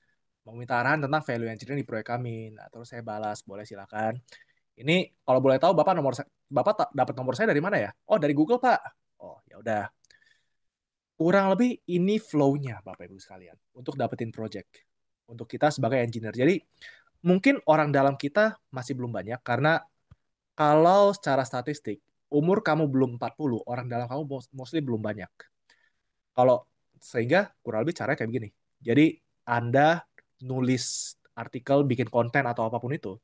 Mau minta arahan tentang value engineering di proyek kami. Nah, terus saya balas, boleh silakan. Ini kalau boleh tahu Bapak dapat nomor saya dari mana ya? Oh, dari Google Pak. Oh, ya udah. Kurang lebih ini flow-nya, Bapak Ibu sekalian, untuk dapetin project. Untuk kita sebagai engineer. Jadi, mungkin orang dalam kita masih belum banyak, karena kalau secara statistik, umur kamu belum 40, orang dalam kamu mostly belum banyak. Kalau sehingga kurang lebih caranya kayak begini. Jadi, Anda nulis artikel, bikin konten atau apapun itu,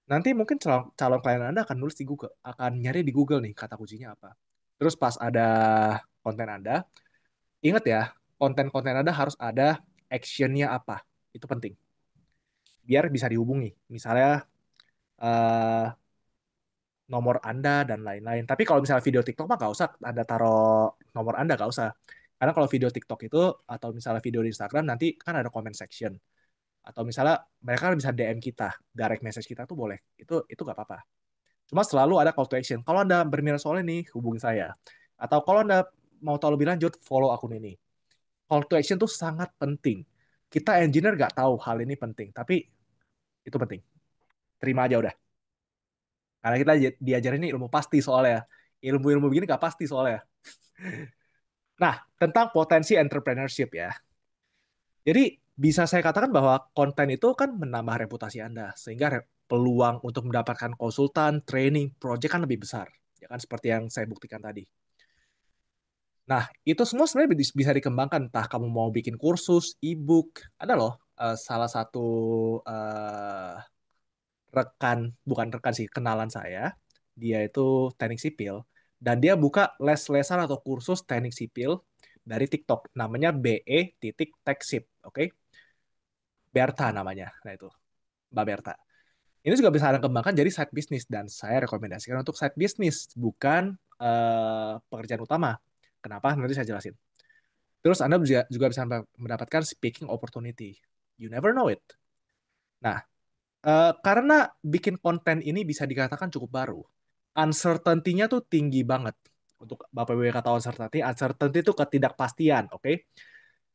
nanti mungkin calon, calon klien Anda akan nulis di Google, akan nyari di Google nih kata kuncinya apa. Terus pas ada konten Anda, ingat ya, konten-konten Anda harus ada actionnya apa. Itu penting. Biar bisa dihubungi. Misalnya eh, nomor Anda dan lain-lain. Tapi kalau misalnya video TikTok mah nggak usah Anda taruh nomor Anda, nggak usah. Karena kalau video TikTok itu, atau misalnya video di Instagram, nanti kan ada comment section. Atau misalnya mereka bisa DM kita, direct message kita tuh boleh. Itu nggak apa-apa. Cuma selalu ada call to action. Kalau Anda berminat soal ini, hubungi saya. Atau kalau Anda mau tahu lebih lanjut, follow akun ini. Call to action tuh sangat penting. Kita engineer nggak tahu hal ini penting, tapi itu penting. Terima aja udah. Karena kita diajarin ini ilmu pasti soalnya. Ilmu-ilmu begini nggak pasti soalnya. Nah, tentang potensi entrepreneurship ya. Jadi bisa saya katakan bahwa konten itu kan menambah reputasi Anda, sehingga peluang untuk mendapatkan konsultan, training, project kan lebih besar. Ya kan seperti yang saya buktikan tadi. Nah, itu semua sebenarnya bisa dikembangkan. Entah kamu mau bikin kursus, e-book, ada loh salah satu eh, rekan, bukan rekan sih, kenalan saya. Dia itu teknik sipil, dan dia buka les-lesan atau kursus teknik sipil dari TikTok. Namanya BE titik TechSip, oke? Berta namanya. Nah itu, Mbak Berta. Ini juga bisa Anda kembangkan jadi side business, dan saya rekomendasikan untuk side business, bukan pekerjaan utama. Kenapa? Nanti saya jelasin. Terus Anda juga bisa mendapatkan speaking opportunity. You never know it. Nah, karena bikin konten ini bisa dikatakan cukup baru, uncertainty-nya tuh tinggi banget. Untuk Bapak Ibu yang kata uncertainty, uncertainty itu ketidakpastian, oke?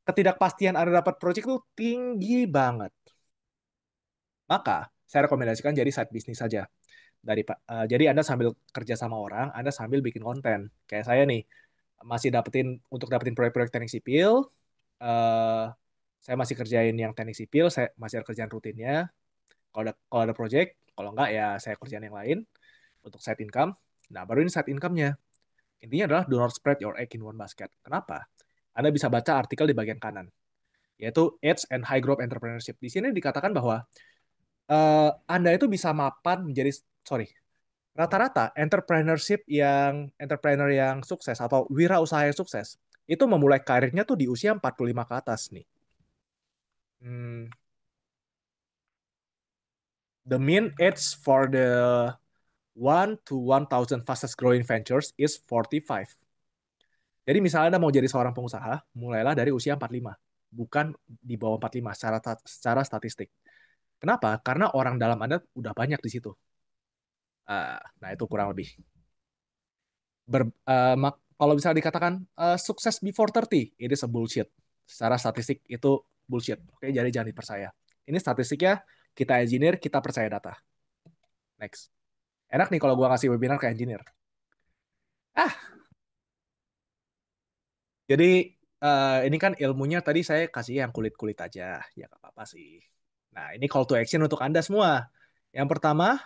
Ketidakpastian Anda dapat project itu tinggi banget. Maka, saya rekomendasikan jadi side business saja. Jadi Anda sambil kerja sama orang, Anda sambil bikin konten. Kayak saya nih, masih untuk dapetin proyek-proyek teknik sipil, eh, saya masih kerjain yang teknik sipil, saya masih ada kerjaan rutinnya. Kalau ada project, kalau enggak ya saya kerjaan yang lain untuk side income. Nah, baru ini side income-nya. Intinya adalah do not spread your egg in one basket. Kenapa? Anda bisa baca artikel di bagian kanan, yaitu Edge and High Growth Entrepreneurship. Di sini dikatakan bahwa Anda itu bisa mapan menjadi, sorry, rata-rata entrepreneur yang sukses atau wirausaha yang sukses itu memulai karirnya tuh di usia 45 ke atas nih. Hmm, the mean age for the 1 to 1,000 fastest growing ventures is 45. Jadi misalnya Anda mau jadi seorang pengusaha, mulailah dari usia 45, bukan di bawah 45 secara statistik. Kenapa? Karena orang dalam Anda udah banyak di situ. Nah, itu kurang lebih. Kalau bisa dikatakan sukses before 30, it is a bullshit. Secara statistik itu bullshit. Oke, jadi jangan dipercaya. Ini statistiknya, kita engineer, kita percaya data. Next. Enak nih kalau gua ngasih webinar ke engineer. Ah, jadi ini kan ilmunya tadi saya kasih yang kulit-kulit aja. Ya nggak apa-apa sih. Nah, ini call to action untuk Anda semua. Yang pertama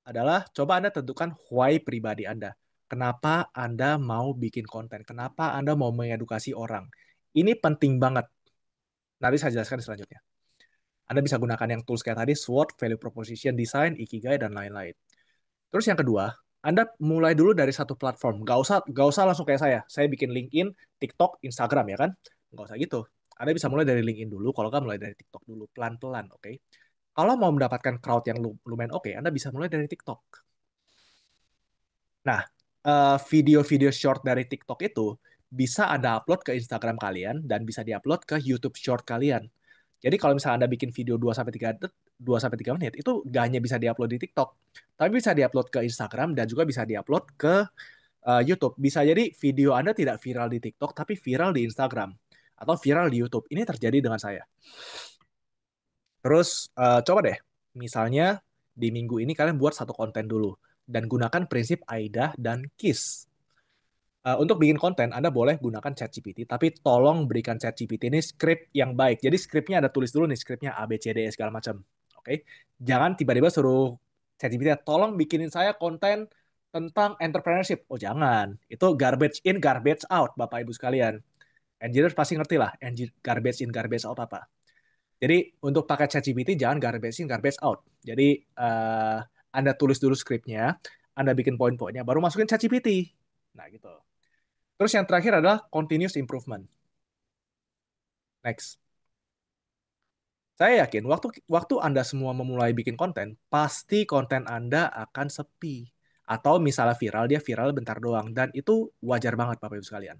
adalah coba Anda tentukan why pribadi Anda. Kenapa Anda mau bikin konten? Kenapa Anda mau mengedukasi orang? Ini penting banget. Nanti saya jelaskan selanjutnya. Anda bisa gunakan yang tools kayak tadi, SWOT, Value Proposition Design, Ikigai, dan lain-lain. Terus yang kedua, Anda mulai dulu dari satu platform. Gak usah langsung kayak saya. Saya bikin LinkedIn, TikTok, Instagram ya kan? Gak usah gitu. Anda bisa mulai dari LinkedIn dulu, kalau nggak mulai dari TikTok dulu, pelan-pelan, oke? Kalau mau mendapatkan crowd yang lumayan oke, Anda bisa mulai dari TikTok. Nah, video-video short dari TikTok itu bisa Anda upload ke Instagram kalian dan bisa diupload ke YouTube Short kalian. Jadi kalau misalnya Anda bikin video 2 sampai 3 menit, itu gak hanya bisa diupload di TikTok, tapi bisa diupload ke Instagram dan juga bisa diupload ke YouTube. Bisa jadi video Anda tidak viral di TikTok, tapi viral di Instagram atau viral di YouTube. Ini terjadi dengan saya. Terus coba deh, misalnya di minggu ini kalian buat satu konten dulu dan gunakan prinsip AIDA dan KISS. Untuk bikin konten, Anda boleh gunakan ChatGPT, tapi tolong berikan ChatGPT ini script yang baik. Jadi scriptnya ada tulis dulu nih, scriptnya A, B, C, D, E, segala macam. Oke? Jangan tiba-tiba suruh ChatGPT, tolong bikinin saya konten tentang entrepreneurship. Oh, jangan. Itu garbage in, garbage out, Bapak Ibu sekalian. Engineers pasti ngerti lah, garbage in, garbage out apa. Jadi untuk pakai ChatGPT, jangan garbage in, garbage out. Jadi Anda tulis dulu scriptnya, Anda bikin poin-poinnya, baru masukin ChatGPT. Nah, gitu. Terus yang terakhir adalah continuous improvement. Next. Saya yakin waktu waktu Anda semua memulai bikin konten, pasti konten Anda akan sepi. Atau misalnya viral, dia viral bentar doang. Dan itu wajar banget Bapak Ibu sekalian.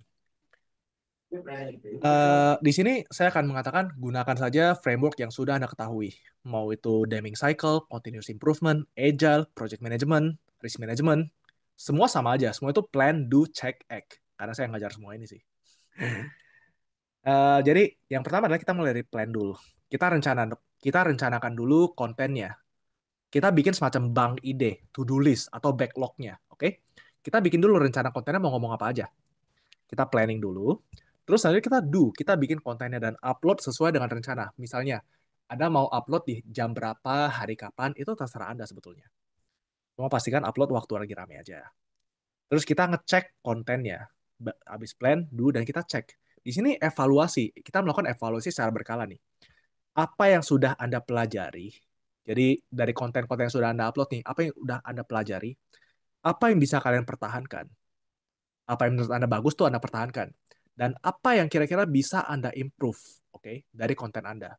Di sini saya akan mengatakan gunakan saja framework yang sudah Anda ketahui. Mau itu Deming Cycle, Continuous Improvement, Agile, Project Management, Risk Management. Semua sama aja. Semua itu plan, do, check, act. Karena saya ngajar semua ini sih. Jadi yang pertama adalah kita mulai dari plan dulu. Kita rencanakan dulu kontennya. Kita bikin semacam bank ide, to-do list atau backlognya, oke? Kita bikin dulu rencana kontennya mau ngomong apa aja. Kita planning dulu. Terus nanti kita bikin kontennya dan upload sesuai dengan rencana. Misalnya, Anda mau upload di jam berapa, hari kapan, itu terserah Anda sebetulnya. Cuma pastikan upload waktu lagi rame aja. Terus kita ngecek kontennya. Habis plan, do, dan kita cek. Di sini evaluasi. Kita melakukan evaluasi secara berkala nih. Apa yang sudah Anda pelajari? Jadi dari konten-konten yang sudah Anda upload nih, apa yang sudah Anda pelajari? Apa yang bisa kalian pertahankan? Apa yang menurut Anda bagus tuh Anda pertahankan. Dan apa yang kira-kira bisa Anda improve, oke, dari konten Anda.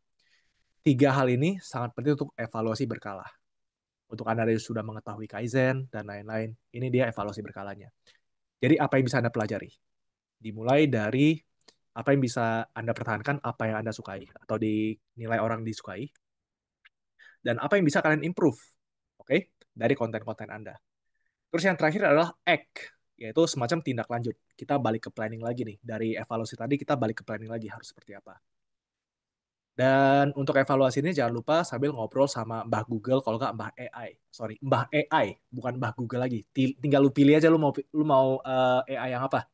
Tiga hal ini sangat penting untuk evaluasi berkala. Untuk Anda yang sudah mengetahui Kaizen dan lain-lain, ini dia evaluasi berkalanya. Jadi apa yang bisa Anda pelajari? Dimulai dari apa yang bisa Anda pertahankan, apa yang Anda sukai, atau dinilai orang disukai, dan apa yang bisa kalian improve, oke, dari konten-konten Anda. Terus yang terakhir adalah act, yaitu semacam tindak lanjut. Kita balik ke planning lagi nih. Dari evaluasi tadi kita balik ke planning lagi harus seperti apa. Dan untuk evaluasi ini jangan lupa sambil ngobrol sama Mbah Google, kalau nggak Mbah AI. Sorry, Mbah AI, bukan Mbah Google lagi. Tinggal lu pilih aja lu mau AI yang apa.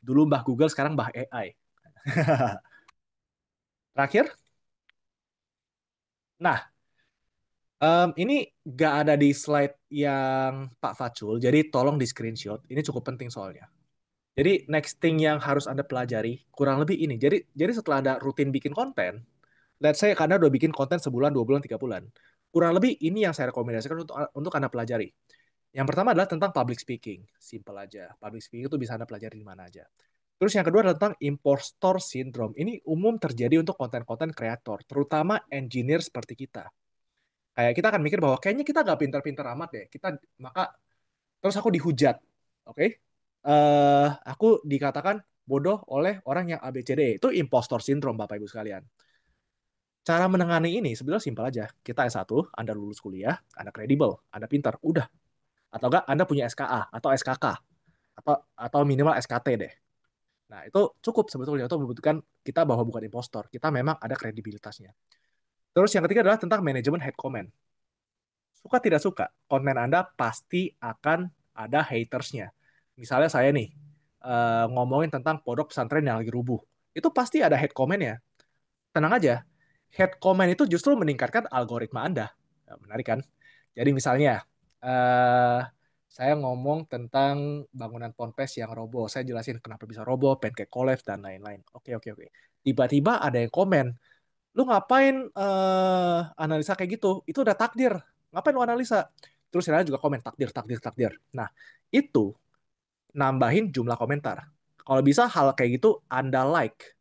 Dulu Mbah Google, sekarang Mbah AI. Terakhir, nah, ini nggak ada di slide yang Pak Facul, jadi tolong di screenshot. Ini cukup penting soalnya. Jadi next thing yang harus Anda pelajari kurang lebih ini. Jadi setelah Anda rutin bikin konten, let's say Anda udah bikin konten sebulan, 2 bulan, 3 bulan. Kurang lebih ini yang saya rekomendasikan untuk Anda pelajari. Yang pertama adalah tentang public speaking. Simple aja. Public speaking itu bisa Anda pelajari di mana aja. Terus yang kedua adalah tentang impostor syndrome. Ini umum terjadi untuk konten-konten kreator, terutama engineer seperti kita. Kayak kita akan mikir bahwa kayaknya kita nggak pintar-pintar amat deh. Maka terus aku dihujat, oke? Aku dikatakan bodoh oleh orang yang ABCD. Itu impostor syndrome, Bapak Ibu sekalian. Cara menangani ini sebenarnya simpel aja. Kita S1, Anda lulus kuliah, Anda kredibel, Anda pintar, udah. Atau enggak Anda punya SKA atau SKK atau minimal SKT deh. Nah, itu cukup sebetulnya untuk membuktikan kita bahwa bukan impostor. Kita memang ada kredibilitasnya. Terus yang ketiga adalah tentang manajemen head comment. Suka tidak suka, konten Anda pasti akan ada hatersnya. Misalnya saya nih, ngomongin tentang pondok pesantren yang lagi rubuh. Itu pasti ada hate comment ya. Tenang aja, hate comment itu justru meningkatkan algoritma Anda. Ya, menarik kan? Jadi misalnya, eh saya ngomong tentang bangunan ponpes yang roboh. Saya jelasin kenapa bisa roboh, pancake collapse, dan lain-lain. Oke, oke, oke. Tiba-tiba ada yang komen, lu ngapain analisa kayak gitu? Itu udah takdir. Ngapain lu analisa? Terus yang lain juga komen takdir, takdir, takdir. Nah, itu nambahin jumlah komentar. Kalau bisa hal kayak gitu Anda like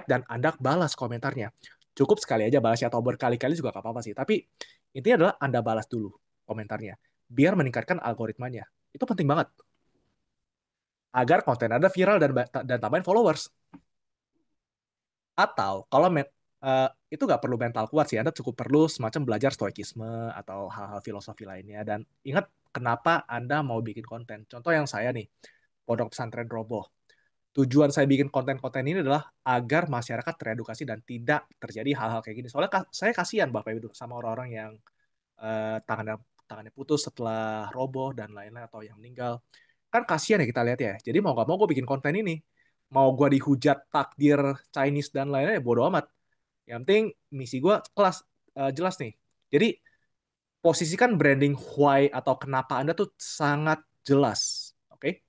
dan Anda balas komentarnya. Cukup sekali aja balasnya atau berkali-kali juga gak apa-apa sih. Tapi intinya adalah Anda balas dulu komentarnya biar meningkatkan algoritmanya. Itu penting banget agar konten Anda viral dan tambahin followers. Atau kalau itu nggak perlu mental kuat sih, Anda cukup perlu semacam belajar stoikisme atau hal-hal filosofi lainnya. Dan ingat kenapa Anda mau bikin konten. Contoh yang saya nih, Pondok Pesantren Roboh. Tujuan saya bikin konten-konten ini adalah agar masyarakat teredukasi dan tidak terjadi hal-hal kayak gini. Soalnya saya kasihan Bapak Ibu sama orang-orang yang tangannya tangannya putus setelah roboh dan lain-lain atau yang meninggal. Kan kasihan ya kita lihat ya. Jadi mau nggak mau gue bikin konten ini. Mau gue dihujat takdir Chinese dan lainnya ya bodo amat. Yang penting misi gue kelas jelas nih. Jadi posisikan branding why atau kenapa Anda tuh sangat jelas. Oke?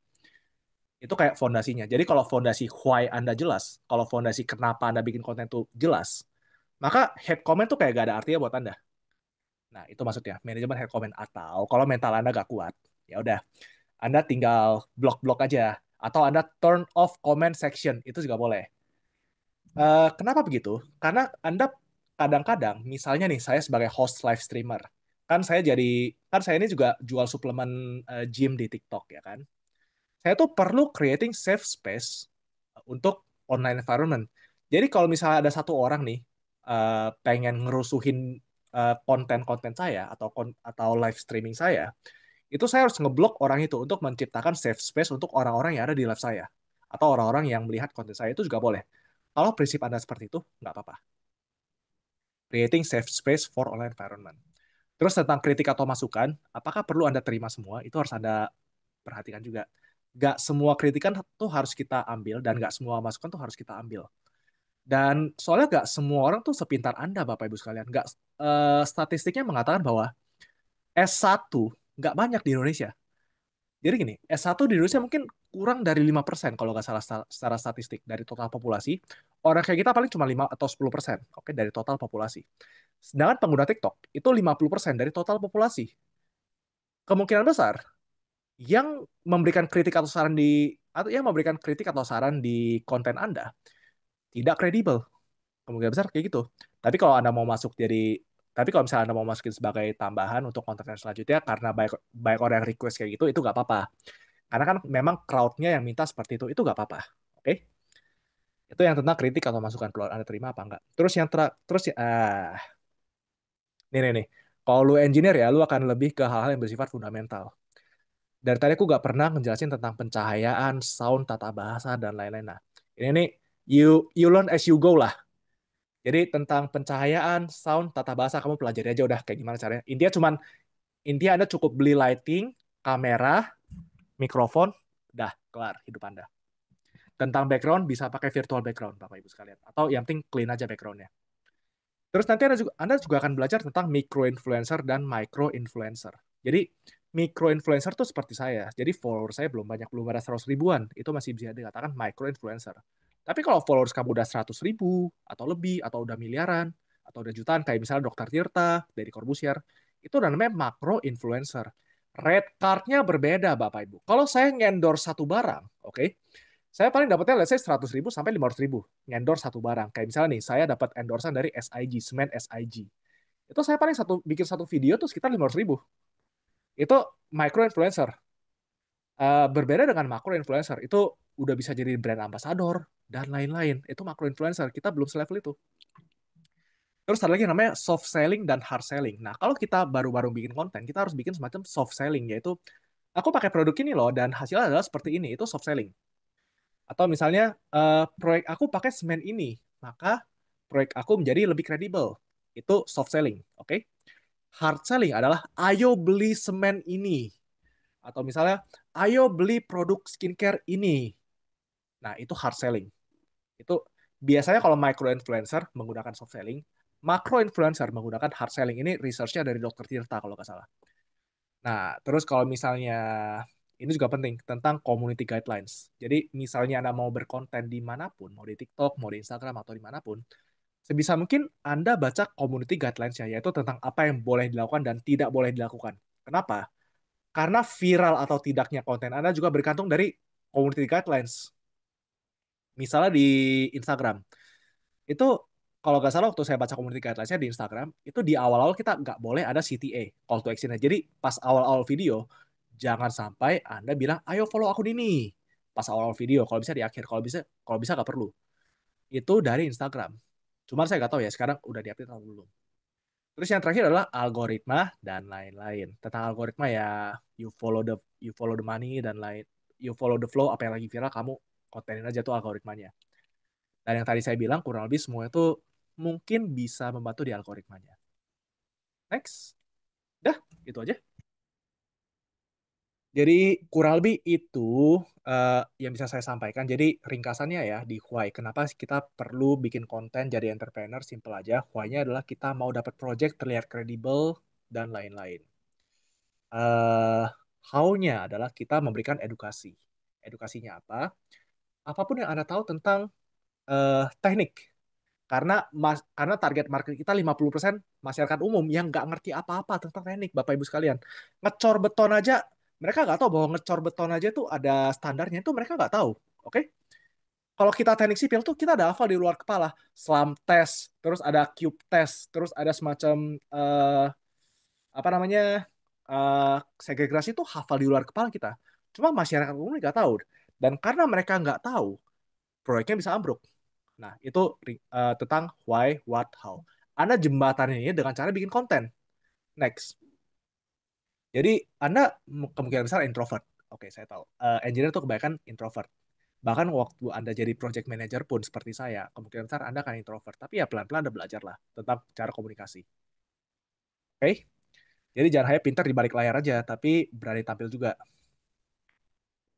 Itu kayak fondasinya. Jadi kalau fondasi why Anda jelas, kalau fondasi kenapa Anda bikin konten tuh jelas, maka head comment tuh kayak gak ada artinya buat Anda. Nah, itu maksudnya manajemen head comment. Atau kalau mental Anda gak kuat, ya udah Anda tinggal blok-blok aja atau Anda turn off comment section, itu juga boleh. Kenapa begitu? Karena Anda kadang-kadang, misalnya nih, saya sebagai host live streamer, kan saya ini juga jual suplemen gym di TikTok ya kan. Saya tuh perlu creating safe space untuk online environment. Jadi kalau misalnya ada satu orang nih pengen ngerusuhin konten-konten saya atau live streaming saya, itu saya harus ngeblok orang itu untuk menciptakan safe space untuk orang-orang yang ada di live saya atau orang-orang yang melihat konten saya itu juga boleh. Kalau prinsip Anda seperti itu, nggak apa-apa. Creating safe space for online environment. Terus tentang kritik atau masukan, apakah perlu Anda terima semua? Itu harus Anda perhatikan juga. Nggak semua kritikan tuh harus kita ambil, dan nggak semua masukan tuh harus kita ambil. Dan soalnya nggak semua orang tuh sepintar Anda, Bapak Ibu sekalian. Nggak, statistiknya mengatakan bahwa S1 nggak banyak di Indonesia. Jadi gini, S1 di Indonesia mungkin kurang dari 5% kalau nggak salah secara statistik dari total populasi. Orang kayak kita paling cuma 5 atau 10%, oke, dari total populasi. Sedangkan pengguna TikTok itu 50% dari total populasi. Kemungkinan besar yang memberikan kritik atau saran di konten Anda tidak kredibel. Kemungkinan besar kayak gitu. Tapi kalau Anda mau masuk jadi tapi kalau misalnya Anda mau masukin sebagai tambahan untuk konten yang selanjutnya karena banyak, banyak orang yang request kayak gitu, itu nggak apa-apa. Karena kan memang crowd-nya yang minta seperti itu nggak apa-apa. Oke? Itu yang tentang kritik atau masukan perlu Anda terima apa enggak. Terus yang terus nih. Kalau lu engineer ya, lu akan lebih ke hal-hal yang bersifat fundamental. Dari tadi aku nggak pernah ngejelasin tentang pencahayaan, sound, tata bahasa, dan lain-lain. Nah, ini nih, you learn as you go lah. Jadi tentang pencahayaan, sound, tata bahasa, kamu pelajari aja udah kayak gimana caranya. Intinya Anda cukup beli lighting, kamera, mikrofon, dah, kelar hidup Anda. Tentang background, bisa pakai virtual background, Bapak Ibu sekalian. Atau yang penting clean aja backgroundnya. Terus nanti Anda juga akan belajar tentang micro influencer dan micro influencer. Jadi micro influencer tuh seperti saya. Jadi follower saya belum banyak, belum ada 100 ribuan. Itu masih bisa dikatakan micro influencer. Tapi kalau followers kamu udah 100 ribu, atau lebih, atau udah miliaran, atau udah jutaan, kayak misalnya Dr. Tirta, dari Corbusier, itu udah namanya macro influencer. Red card-nya berbeda, Bapak Ibu. Kalau saya ngendorse satu barang, oke, saya paling dapatnya let's say 100 ribu sampai 500 ribu endorse satu barang. Kayak misalnya nih, saya dapat endorsean dari SIG, semen SIG. Itu saya paling bikin satu video tuh sekitar 500 ribu. Itu micro influencer. Berbeda dengan macro influencer, itu udah bisa jadi brand ambassador dan lain-lain. Itu macro influencer, kita belum selevel itu. Terus ada lagi yang namanya soft selling dan hard selling. Nah, kalau kita baru-baru bikin konten, kita harus bikin semacam soft selling, yaitu aku pakai produk ini loh, dan hasilnya adalah seperti ini. Itu soft selling. Atau misalnya proyek aku pakai semen ini, maka proyek aku menjadi lebih kredibel. Itu soft selling, oke? Okay? Hard selling adalah ayo beli semen ini. Atau misalnya ayo beli produk skincare ini. Nah, itu hard selling. Itu biasanya kalau micro influencer menggunakan soft selling, macro influencer menggunakan hard selling. Ini research-nya dari Dr. Tirta kalau nggak salah. Nah, terus kalau misalnya ini juga penting tentang community guidelines. Jadi misalnya Anda mau berkonten dimanapun, mau di TikTok, mau di Instagram, atau dimanapun, sebisa mungkin Anda baca community guidelines-nya, yaitu tentang apa yang boleh dilakukan dan tidak boleh dilakukan. Kenapa? Karena viral atau tidaknya konten Anda juga bergantung dari community guidelines. Misalnya di Instagram, itu kalau nggak salah waktu saya baca community guidelines-nya di Instagram, itu di awal-awal kita nggak boleh ada CTA, call to action-nya. Jadi pas awal-awal video, jangan sampai Anda bilang, ayo follow aku di ini. Pas awal-awal video, kalau bisa di akhir, kalau bisa nggak perlu. Itu dari Instagram. Cuman saya nggak tahu ya, sekarang udah di-update atau belum. Terus yang terakhir adalah algoritma dan lain-lain. Tentang algoritma ya, you follow the money dan lain, you follow the flow, apa yang lagi viral, kamu kontenin aja tuh algoritmanya. Dan yang tadi saya bilang kurang lebih semua itu mungkin bisa membantu di algoritmanya. Next. Dah, itu aja. Jadi kurang lebih itu yang bisa saya sampaikan. Jadi ringkasannya ya di why. Kenapa sih kita perlu bikin konten jadi entrepreneur? Simple aja. Why-nya adalah kita mau dapat project terlihat kredibel dan lain-lain. eh How-nya adalah kita memberikan edukasi. Edukasinya apa? Apapun yang Anda tahu tentang teknik. Karena target market kita 50% masyarakat umum yang nggak ngerti apa-apa tentang teknik, Bapak Ibu sekalian. Ngecor beton aja, mereka nggak tahu bahwa ngecor beton aja tuh ada standarnya, itu mereka nggak tahu. Oke? Kalau kita teknik sipil tuh kita ada hafal di luar kepala. SLAM test, terus ada cube test, terus ada semacam apa namanya eh segregasi itu hafal di luar kepala kita. Cuma masyarakat umum nggak tahu. Dan karena mereka nggak tahu, proyeknya bisa ambruk. Nah, itu tentang why, what, how. Anda jembatan ini dengan cara bikin konten. Next. Jadi, Anda kemungkinan besar introvert. Oke, saya tahu. Engineer itu kebanyakan introvert. Bahkan waktu Anda jadi project manager pun seperti saya, kemungkinan besar Anda akan introvert. Tapi ya pelan-pelan Anda belajar lah tentang cara komunikasi. Oke? Jadi jangan hanya pintar di balik layar aja, tapi berani tampil juga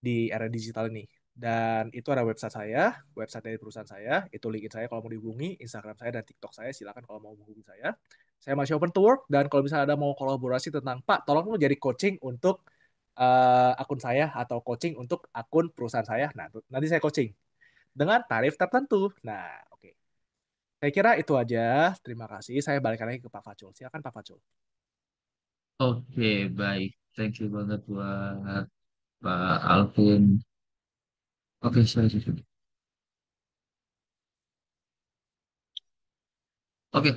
di era digital ini. Dan itu ada website saya, website dari perusahaan saya, itu linkin saya kalau mau dihubungi, Instagram saya dan TikTok saya, silakan kalau mau menghubungi saya. Saya masih open to work, dan kalau misalnya ada mau kolaborasi tentang, Pak, tolong lu jadi coaching untuk akun saya, atau coaching untuk akun perusahaan saya, nah nanti saya coaching dengan tarif tertentu. Nah, oke. Saya kira itu aja. Terima kasih. Saya balik lagi ke Pak Facul. Silakan Pak Facul. Oke, baik. Thank you banget buat Pak Alvin. Oke, saya. Oke,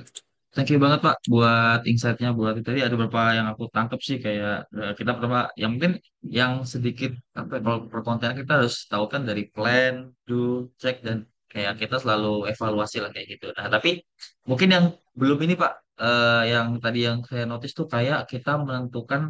thank you banget Pak buat insight-nya. Buat itu tadi ada beberapa yang aku tangkep sih kayak kita pertama yang mungkin yang sedikit apa ya, kalau perkontenan kita harus tahu kan dari plan, do, check dan kayak kita selalu evaluasi lah kayak gitu. Nah, tapi mungkin yang belum ini Pak, yang tadi yang saya notice tuh kayak kita menentukan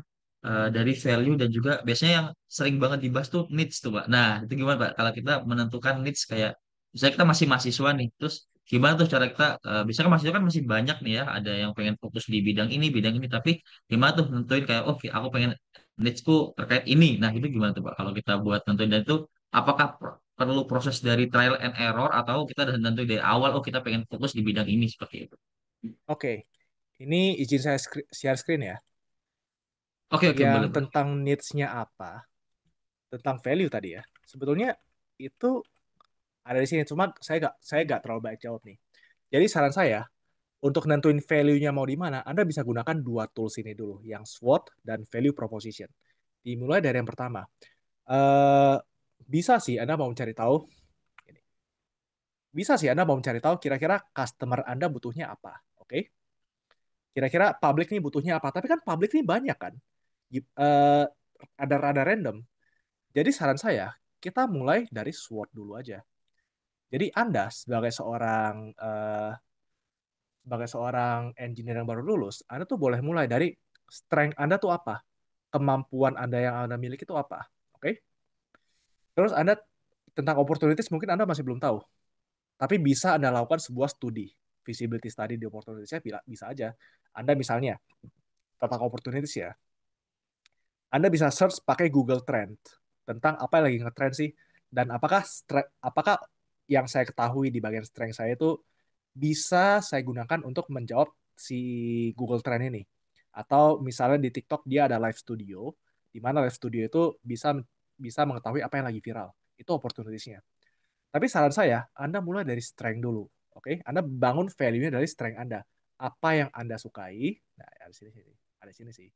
dari value dan juga biasanya yang sering banget dibahas tuh needs tuh Pak. Nah, itu gimana Pak? Kalau kita menentukan needs kayak misalnya kita masih mahasiswa nih, terus gimana tuh cara kita bisa kan mahasiswa kan masih banyak nih ya ada yang pengen fokus di bidang ini tapi gimana tuh nentuin kayak oke aku pengen niche-ku terkait ini nah itu gimana tuh Pak kalau kita buat nentuin dan itu apakah perlu proses dari trial and error atau kita udah nentuin dari awal oh kita pengen fokus di bidang ini seperti itu. Oke, ini izin saya share screen ya. Oke oke Yang boleh boleh. tentang needs-nya apa, tentang value tadi ya. Sebetulnya itu ada di sini, cuma saya nggak terlalu baik jawab nih. Jadi saran saya untuk nentuin value-nya mau di mana, Anda bisa gunakan dua tools ini dulu, yang SWOT dan Value Proposition. Dimulai dari yang pertama. Eh Bisa sih Anda mau mencari tahu, bisa sih Anda mau mencari tahu kira-kira customer Anda butuhnya apa, oke? Kira-kira publik nih butuhnya apa? Tapi kan publik nih banyak kan, ada rada random. Jadi saran saya kita mulai dari SWOT dulu aja. Jadi Anda sebagai seorang engineer yang baru lulus, Anda tuh boleh mulai dari strength Anda tuh apa, kemampuan Anda yang Anda miliki itu apa, oke? Terus Anda tentang opportunities mungkin Anda masih belum tahu, tapi bisa Anda lakukan sebuah studi, feasibility study di opportunities-nya bisa aja. Anda misalnya tentang opportunities ya, Anda bisa search pakai Google Trend tentang apa yang lagi ngetrend sih, dan apakah yang saya ketahui di bagian strength saya itu bisa saya gunakan untuk menjawab si Google Trend ini. Atau misalnya di TikTok dia ada live studio, di mana live studio itu bisa bisa mengetahui apa yang lagi viral. Itu opportunities-nya. Tapi saran saya, Anda mulai dari strength dulu. Oke? Anda bangun value-nya dari strength Anda. Apa yang Anda sukai? Nah, ada sini sini. Ada sini sih.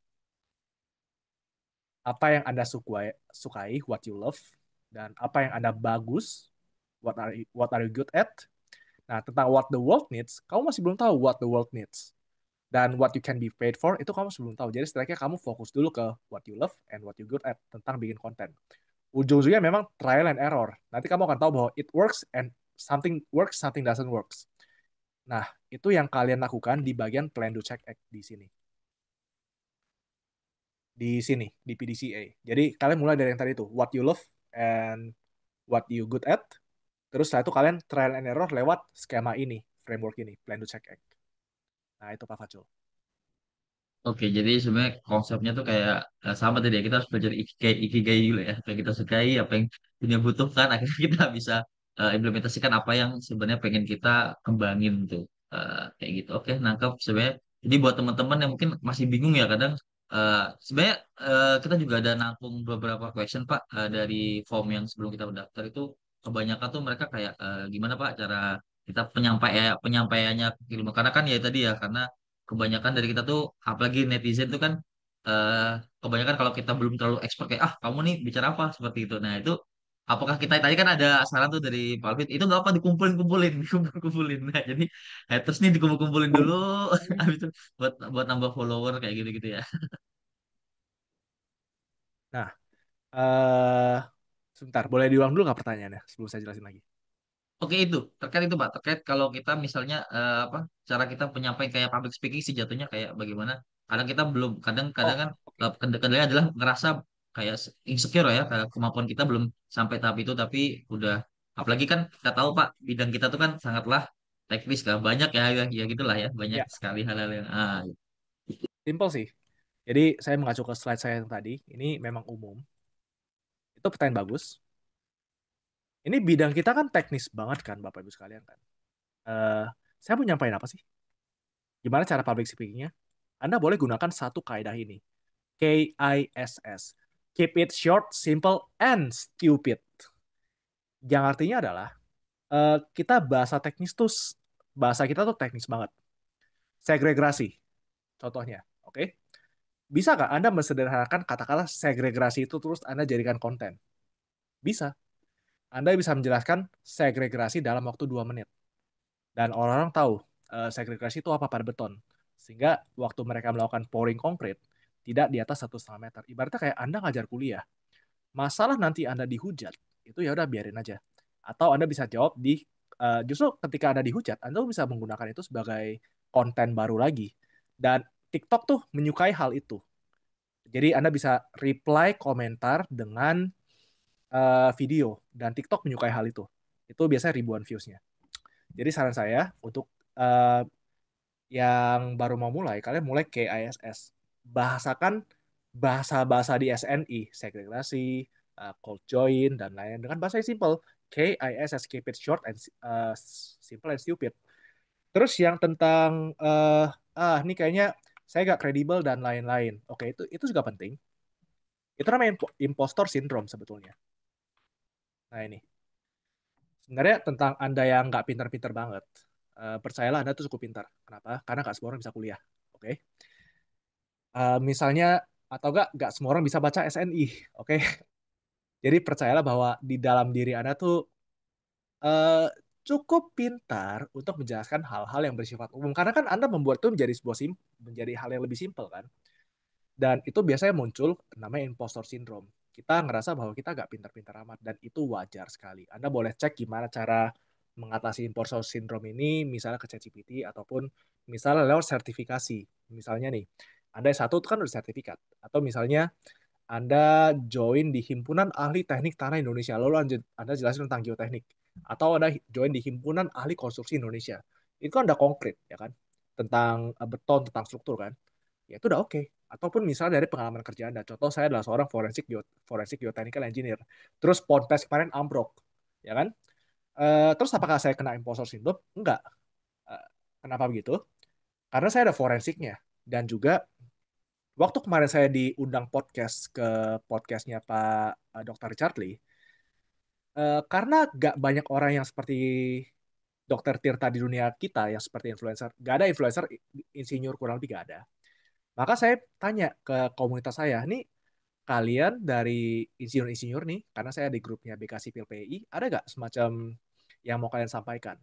Apa yang Anda sukai, what you love, dan apa yang Anda bagus, what are you good at. Nah, tentang what the world needs, kamu masih belum tahu what the world needs. Dan what you can be paid for, itu kamu masih belum tahu. Jadi setelahnya kamu fokus dulu ke what you love and what you good at tentang bikin konten. Ujung-ujungnya memang trial and error. Nanti kamu akan tahu bahwa it works and something works, something doesn't works. Nah, itu yang kalian lakukan di bagian plan do check act di sini. Di PDCA. Jadi kalian mulai dari yang tadi itu, what you love and what you good at. Terus setelah itu kalian trial and error lewat skema ini, framework ini, plan do check act. Nah, itu Pak Facul. Oke, jadi sebenarnya konsepnya tuh kayak sama tadi ya, kita harus belajar ikigai dulu ya, apa yang kita sukai, apa yang dunia butuhkan, akhirnya kita bisa implementasikan apa yang sebenarnya pengen kita kembangin tuh. Kayak gitu. Oke, nangkep sebenarnya. Jadi buat teman-teman yang mungkin masih bingung ya kadang, eh, sebenarnya kita juga ada nampung beberapa question Pak dari form yang sebelum kita mendaftar itu kebanyakan tuh mereka kayak gimana Pak cara kita penyampaiannya ke ilmu karena kan ya tadi ya karena kebanyakan dari kita tuh apalagi netizen tuh kan eh kebanyakan kalau kita belum terlalu expert kayak kamu nih bicara apa seperti itu. Nah itu apakah kita tadi kan ada saran tuh dari Pak Alvin itu nggak apa dikumpulin dikumpulin. Nah jadi haters nih dikumpulin dulu habis itu buat nambah follower kayak gitu-gitu ya. Nah, eh sebentar, boleh diulang dulu nggak pertanyaannya sebelum saya jelasin lagi? Oke itu Pak terkait kalau kita misalnya apa cara kita penyampaian kayak public speaking sih jatuhnya kayak bagaimana kadang kita belum kadang-kadang Oh, kan oke. kendalanya adalah ngerasa kayak insecure ya kayak kemampuan kita belum sampai tahap itu tapi udah apalagi kan kita tahu Pak bidang kita tuh kan sangatlah teknis kan banyak ya gitulah ya banyak Ya, sekali hal-hal yang simple sih. Jadi saya mengacu ke slide saya yang tadi. Ini memang umum. Itu pertanyaan bagus. Ini bidang kita kan teknis banget kan, Bapak Ibu sekalian kan. Eh, saya mau nyampain apa sih? Gimana cara public speakingnya? Anda boleh gunakan satu kaidah ini. KISS. Keep it short, simple, and stupid. Yang artinya adalah kita bahasa teknis tuh bahasa kita tuh teknis banget. Segregasi, contohnya. Oke? Bisa nggak Anda mensederhanakan kata-kata segregasi itu terus Anda jadikan konten? Bisa. Anda bisa menjelaskan segregasi dalam waktu 2 menit. Dan orang-orang tahu segregasi itu apa pada beton. Sehingga waktu mereka melakukan pouring konkret, tidak di atas 1,5 meter. Ibaratnya kayak Anda ngajar kuliah. Masalah nanti Anda dihujat, itu ya udah biarin aja. Atau Anda bisa jawab justru ketika Anda dihujat, Anda bisa menggunakan itu sebagai konten baru lagi. Dan TikTok tuh menyukai hal itu. Jadi Anda bisa reply komentar dengan video dan TikTok menyukai hal itu. Itu biasanya ribuan views-nya. Jadi saran saya untuk yang baru mau mulai, kalian mulai ke ISS. Bahasakan bahasa-bahasa di SNI, segregasi, cold join, dan lain dengan bahasa yang simple. KISS, keep it short and simple and stupid. Terus yang tentang ini kayaknya saya gak kredibel dan lain-lain. Oke, itu juga penting. Itu namanya impostor syndrome sebetulnya. Nah ini, sebenarnya tentang Anda yang nggak pintar-pintar banget, percayalah Anda tuh cukup pintar. Kenapa? Karena nggak semua orang bisa kuliah. Oke? Misalnya, atau nggak semua orang bisa baca SNI. Oke? Jadi percayalah bahwa di dalam diri Anda tuh eh, cukup pintar untuk menjelaskan hal-hal yang bersifat umum. Karena kan Anda membuat itu menjadi hal yang lebih simpel kan. Dan itu biasanya muncul namanya impostor syndrome. Kita ngerasa bahwa kita nggak pintar-pintar amat dan itu wajar sekali. Anda boleh cek gimana cara mengatasi impostor syndrome ini, misalnya ke ChatGPT ataupun misalnya lewat sertifikasi. Misalnya nih, Anda satu itu kan udah sertifikat. Atau misalnya Anda join di Himpunan Ahli Teknik Tanah Indonesia, lalu Anda jelasin tentang geoteknik. Atau Anda join di Himpunan Ahli Konstruksi Indonesia. Itu kan udah konkret, ya kan? Tentang beton, tentang struktur kan? Ya itu udah oke. Ataupun misalnya dari pengalaman kerja Anda. Contoh saya adalah seorang forensik geotechnical engineer. Terus Ponpes kemarin ambruk, ya kan? Terus apakah saya kena impostor syndrome? Enggak. Eh, Kenapa begitu? Karena saya ada forensiknya. Dan juga waktu kemarin saya diundang podcast ke podcastnya Pak Dr. Richard Lee, karena gak banyak orang yang seperti Dokter Tirta di dunia kita yang seperti influencer. Gak ada influencer insinyur kurang lebih gak ada. Maka saya tanya ke komunitas saya, nih kalian dari insinyur-insinyur nih, karena saya di grupnya BK Sipil PI, ada nggak semacam yang mau kalian sampaikan?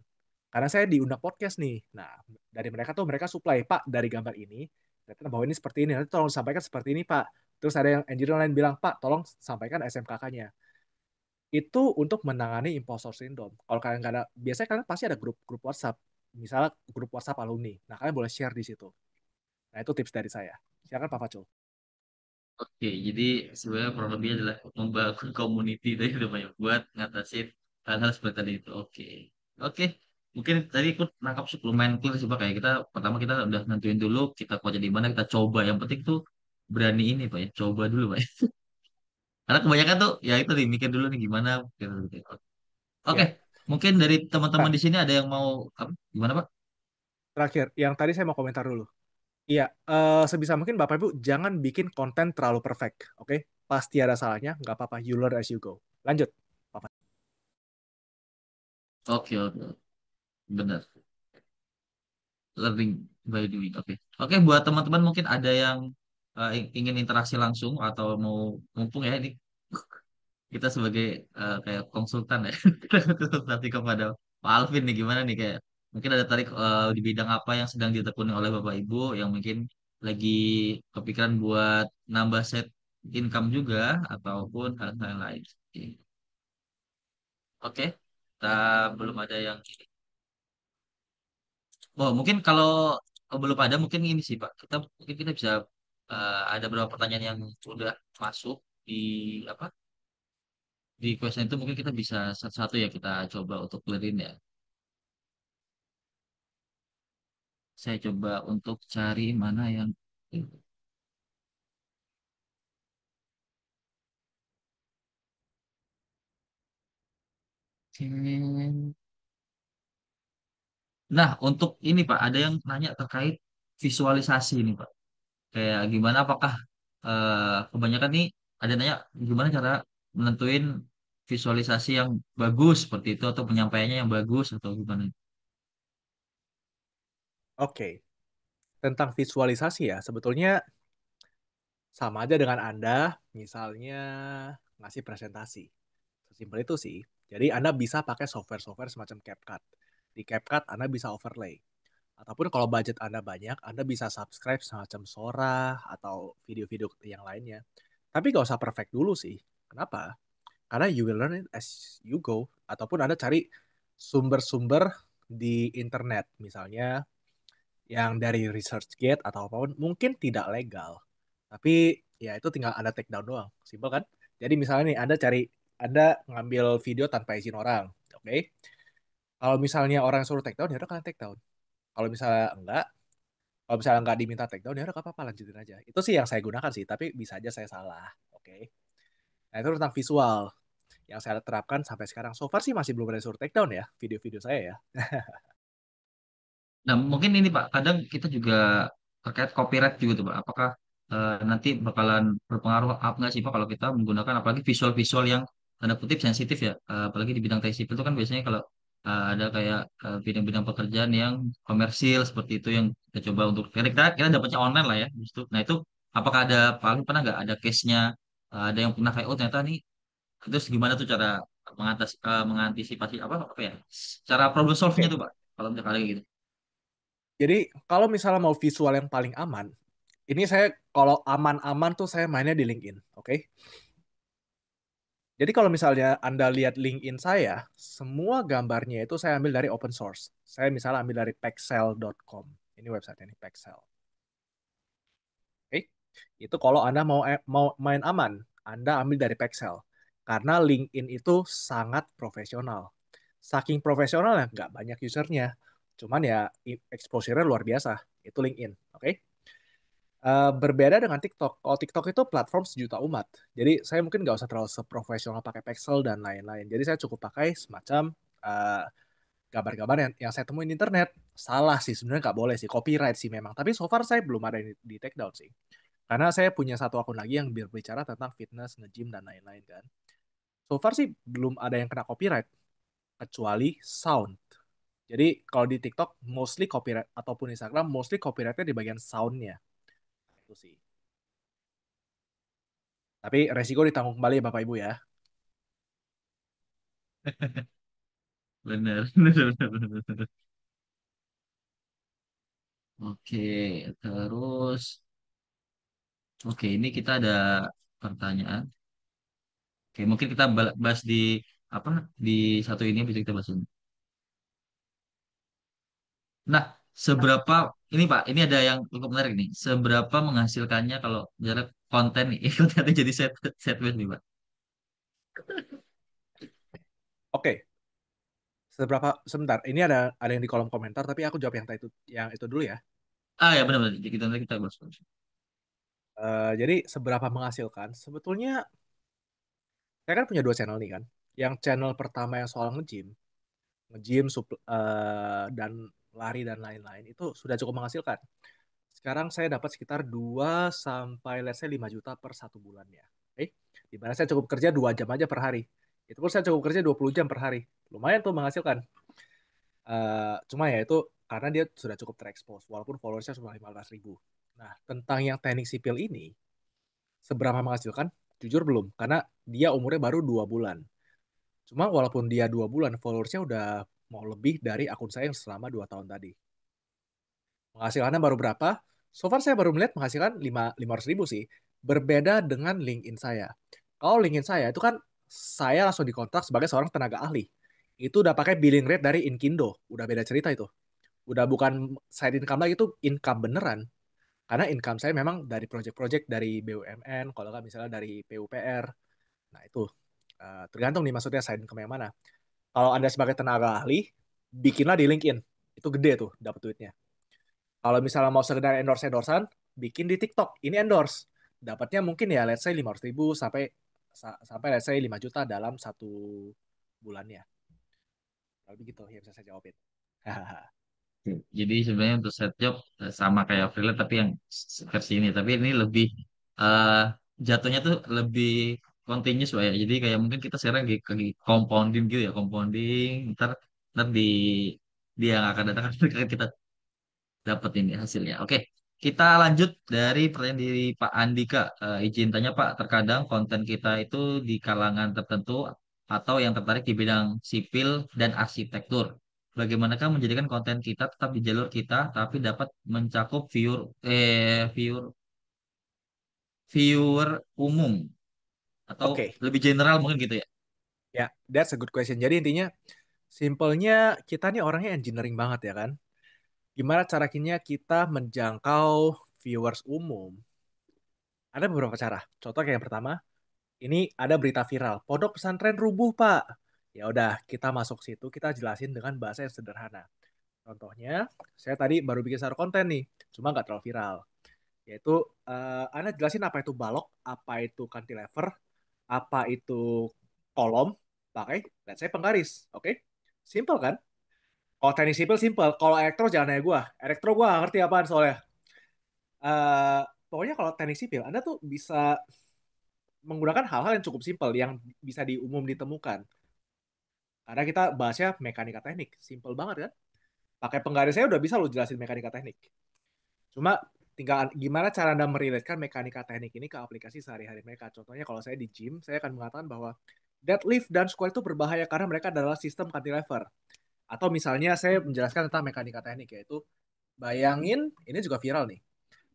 Karena saya diundang podcast nih. Nah, dari mereka tuh mereka supply, Pak, dari gambar ini, ternyata bahwa ini seperti ini, nanti tolong sampaikan seperti ini, Pak. Terus ada yang engineer lain bilang, Pak, tolong sampaikan SMKK-nya. Itu untuk menangani impostor syndrome. Kalau kalian nggak ada, biasanya kalian pasti ada grup-grup WhatsApp. Misalnya grup WhatsApp alumni. Nah, kalian boleh share di situ. Nah, itu tips dari saya. Silakan Pak Facul. Oke, jadi sebenarnya kurang lebih adalah membangun community tadi udah banyak buat ngatasin hal-hal seperti tadi itu. Oke. Oke. mungkin tadi aku nangkap lumayan clear sih Pak. Kayak kita pertama kita udah nentuin dulu kita kerja di mana kita coba. Yang penting tuh berani ini Pak ya, coba dulu Pak. Karena kebanyakan tuh ya itu nih mikir dulu nih gimana. Gitu. Oke, Ya. mungkin dari teman-teman Nah, di sini ada yang mau apa? Gimana Pak? terakhir, yang tadi saya mau komentar dulu. Iya, sebisa mungkin Bapak Ibu jangan bikin konten terlalu perfect, oke? Pasti ada salahnya, nggak apa-apa. You learn as you go. Lanjut, Bapak. Oke, oke, benar. Learning by doing. Oke, oke. Buat teman-teman mungkin ada yang ingin interaksi langsung atau mau mumpung ya ini kita sebagai kayak konsultan ya kita konsultasi kepada Pak Alvin nih gimana nih kayak mungkin ada tarik di bidang apa yang sedang ditekuni oleh Bapak Ibu yang mungkin lagi kepikiran buat nambah set income juga ataupun hal-hal lain. Oke, kita belum ada yang ini. Oh, mungkin kalau belum ada mungkin ini sih Pak. Kita bisa ada beberapa pertanyaan yang sudah masuk di apa di question itu mungkin kita bisa satu-satu ya kita coba untuk clearin ya. Saya coba untuk cari mana yang Oke. Nah, untuk ini Pak, ada yang nanya terkait visualisasi ini Pak. Kayak gimana apakah kebanyakan nih ada nanya gimana cara menentuin visualisasi yang bagus seperti itu atau penyampaiannya yang bagus atau gimana? Oke, tentang visualisasi ya, sebetulnya sama aja dengan Anda, misalnya ngasih presentasi. Sesimpel itu sih. Jadi Anda bisa pakai software-software semacam CapCut. Di CapCut Anda bisa overlay. Ataupun kalau budget Anda banyak, Anda bisa subscribe semacam Sora atau video-video yang lainnya. Tapi nggak usah perfect dulu sih. Kenapa? Karena you will learn it as you go. Ataupun Anda cari sumber-sumber di internet. Misalnya yang dari ResearchGate atau apapun. Mungkin tidak legal. Tapi ya itu tinggal Anda take down doang. Simpel kan? Jadi misalnya nih Anda ngambil video tanpa izin orang. Oke? Kalau misalnya orang suruh take down, ya udah kalian take down. Kalau misalnya enggak, kalau misalnya nggak diminta take down, ya udah nggak apa-apa, lanjutin aja. Itu sih yang saya gunakan sih, tapi bisa aja saya salah. Oke. Nah, itu tentang visual yang saya terapkan sampai sekarang. So far sih masih belum ada yang suruh take down ya, video-video saya ya. Nah, mungkin ini Pak, kadang kita juga terkait copyright juga tuh Pak. Apakah nanti bakalan berpengaruh apa nggak sih Pak kalau kita menggunakan apalagi visual-visual yang tanda kutip sensitif ya, apalagi di bidang teknik sipil itu kan biasanya kalau ada kayak bidang-bidang pekerjaan yang komersil seperti itu yang kita coba untuk kita dapatnya online lah ya, justru. Nah itu apakah ada paling pernah nggak ada case-nya ada yang pernah kayak oh ternyata nih terus gimana tuh cara mengantisipasi apa ya cara problem solve-nya Oke. tuh Pak kalau misalnya kayak gitu. Jadi kalau misalnya mau visual yang paling aman, ini saya kalau aman-aman tuh saya mainnya di LinkedIn, oke? Jadi kalau misalnya Anda lihat LinkedIn saya, semua gambarnya itu saya ambil dari open source. Saya misalnya ambil dari pexel.com. Ini website ini Pexel. Oke? Itu kalau Anda mau main aman, Anda ambil dari Pexel. Karena LinkedIn itu sangat profesional. Saking profesionalnya, nggak banyak usernya. Cuman ya exposure-nya luar biasa. Itu LinkedIn. Oke? Berbeda dengan TikTok. Kalau TikTok itu platform sejuta umat. Jadi saya mungkin nggak usah terlalu seprofesional pakai Pexel dan lain-lain. Jadi saya cukup pakai semacam uh, gambar-gambar yang saya temuin di internet. Salah sih, sebenarnya nggak boleh sih. Copyright sih memang. Tapi so far saya belum ada di take down sih. Karena saya punya satu akun lagi yang berbicara tentang fitness, nge-gym, dan lain-lain kan. So far sih belum ada yang kena copyright, kecuali sound. Jadi kalau di TikTok, mostly copyright, ataupun Instagram, mostly copyrightnya di bagian soundnya. Itu sih. Tapi resiko ditanggung kembali ya Bapak Ibu ya. Bener, bener, bener, bener. Oke, terus, oke, ini kita ada pertanyaan. Oke, mungkin kita bahas di apa di satu ini bisa kita bahas ini. Nah, seberapa ini Pak, ini ada yang cukup menarik nih. Seberapa menghasilkannya kalau jarak konten nih, kontennya jadi set nih Pak. Oke, sebentar, ini ada yang di kolom komentar, tapi aku jawab yang itu dulu ya. Ah ya benar-benar. Kita nanti kita bahas. Jadi seberapa menghasilkan? Sebetulnya saya kan punya dua channel nih kan. Yang channel pertama yang soal nge-gym, dan lari dan lain-lain itu sudah cukup menghasilkan. Sekarang saya dapat sekitar 2 sampai let's say 5 juta per 1 bulan ya. Oke. Di mana saya cukup kerja 2 jam aja per hari. Itu pun saya cukup kerja 20 jam per hari. Lumayan tuh menghasilkan. Cuma ya itu karena dia sudah cukup terekspos walaupun followersnya cuma 15 ribu. Nah, tentang yang teknik sipil ini, seberapa menghasilkan? Jujur belum, karena dia umurnya baru 2 bulan. Cuma walaupun dia 2 bulan, followersnya udah mau lebih dari akun saya yang selama 2 tahun tadi. Penghasilannya baru berapa? So far saya baru melihat penghasilan 500 ribu sih. Berbeda dengan LinkedIn saya. Kalau LinkedIn saya itu kan saya langsung dikontrak sebagai seorang tenaga ahli. Itu udah pakai billing rate dari Inkindo. Udah beda cerita itu. Udah bukan side income lagi, itu income beneran. Karena income saya memang dari project-project dari BUMN, kalau nggak misalnya dari PUPR. Nah itu tergantung nih maksudnya side income yang mana. Kalau Anda sebagai tenaga ahli, bikinlah di LinkedIn. Itu gede tuh dapat duitnya. Kalau misalnya mau sekedar endorse-endorsean, bikin di TikTok. Ini endorse. Dapatnya mungkin ya let's say 500 ribu sampai let's say 5 juta dalam 1 bulannya. Kalau begitu yang bisa saya jawabin. Oke. Jadi sebenarnya untuk set job sama kayak freelance tapi yang versi ini. Tapi ini lebih eh, jatuhnya tuh lebih continuous Pak ya. Jadi kayak mungkin kita sekarang lagi compounding gitu ya, compounding. Ntar ntar dia yang akan datang kita dapat ini hasilnya. Oke, kita lanjut dari pertanyaan dari Pak Andika. Izin tanya Pak, terkadang konten kita itu di kalangan tertentu atau yang tertarik di bidang sipil dan arsitektur. Bagaimanakah menjadikan konten kita tetap di jalur kita, tapi dapat mencakup viewer umum atau Oke, lebih general mungkin gitu ya? ya, that's a good question. Jadi intinya, simpelnya kita nih orangnya engineering banget ya kan. Gimana caranya kita menjangkau viewers umum? Ada beberapa cara. Contoh kayak yang pertama, ini ada berita viral, pondok pesantren rubuh, Pak. Ya udah, kita masuk situ, kita jelasin dengan bahasa yang sederhana. Contohnya, saya tadi baru bikin satu konten nih, cuma nggak terlalu viral. Yaitu, Anda jelasin apa itu balok, apa itu cantilever, apa itu kolom, pakai, let's say penggaris. Oke? Simple kan? Kalau teknik sipil simple, kalau elektro jangan nanya gue. Elektro gue nggak ngerti apaan soalnya. Eh, Pokoknya kalau teknik sipil, Anda tuh bisa menggunakan hal-hal yang cukup simpel yang bisa diumum ditemukan. Karena kita bahasnya mekanika teknik, simple banget kan? Pakai penggaris saya udah bisa lo jelasin mekanika teknik. Cuma tinggal gimana cara Anda merelatekan mekanika teknik ini ke aplikasi sehari-hari mereka. Contohnya kalau saya di gym, saya akan mengatakan bahwa deadlift dan squat itu berbahaya karena mereka adalah sistem cantilever. Atau misalnya saya menjelaskan tentang mekanika teknik, yaitu bayangin, ini juga viral nih.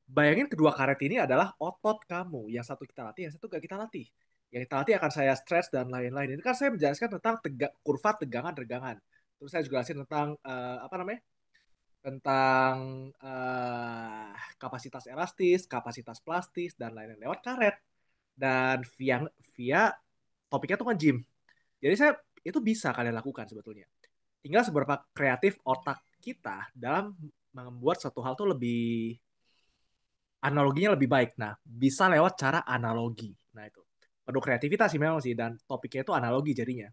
Bayangin kedua karet ini adalah otot kamu. Yang satu kita latih, yang satu gak kita latih. Yang kita latih akan saya stretch dan lain-lain. Ini kan saya menjelaskan tentang kurva tegangan-regangan. Terus saya juga jelasin tentang apa namanya? Tentang kapasitas elastis, kapasitas plastis dan lain-lain lewat karet. Dan via topiknya tuh kan gym. Jadi saya itu bisa kalian lakukan sebetulnya. Tinggal seberapa kreatif otak kita dalam membuat satu hal tuh lebih analoginya lebih baik. Nah, bisa lewat cara analogi. Nah, itu. Perlu kreativitas sih memang sih, dan topiknya itu analogi jadinya.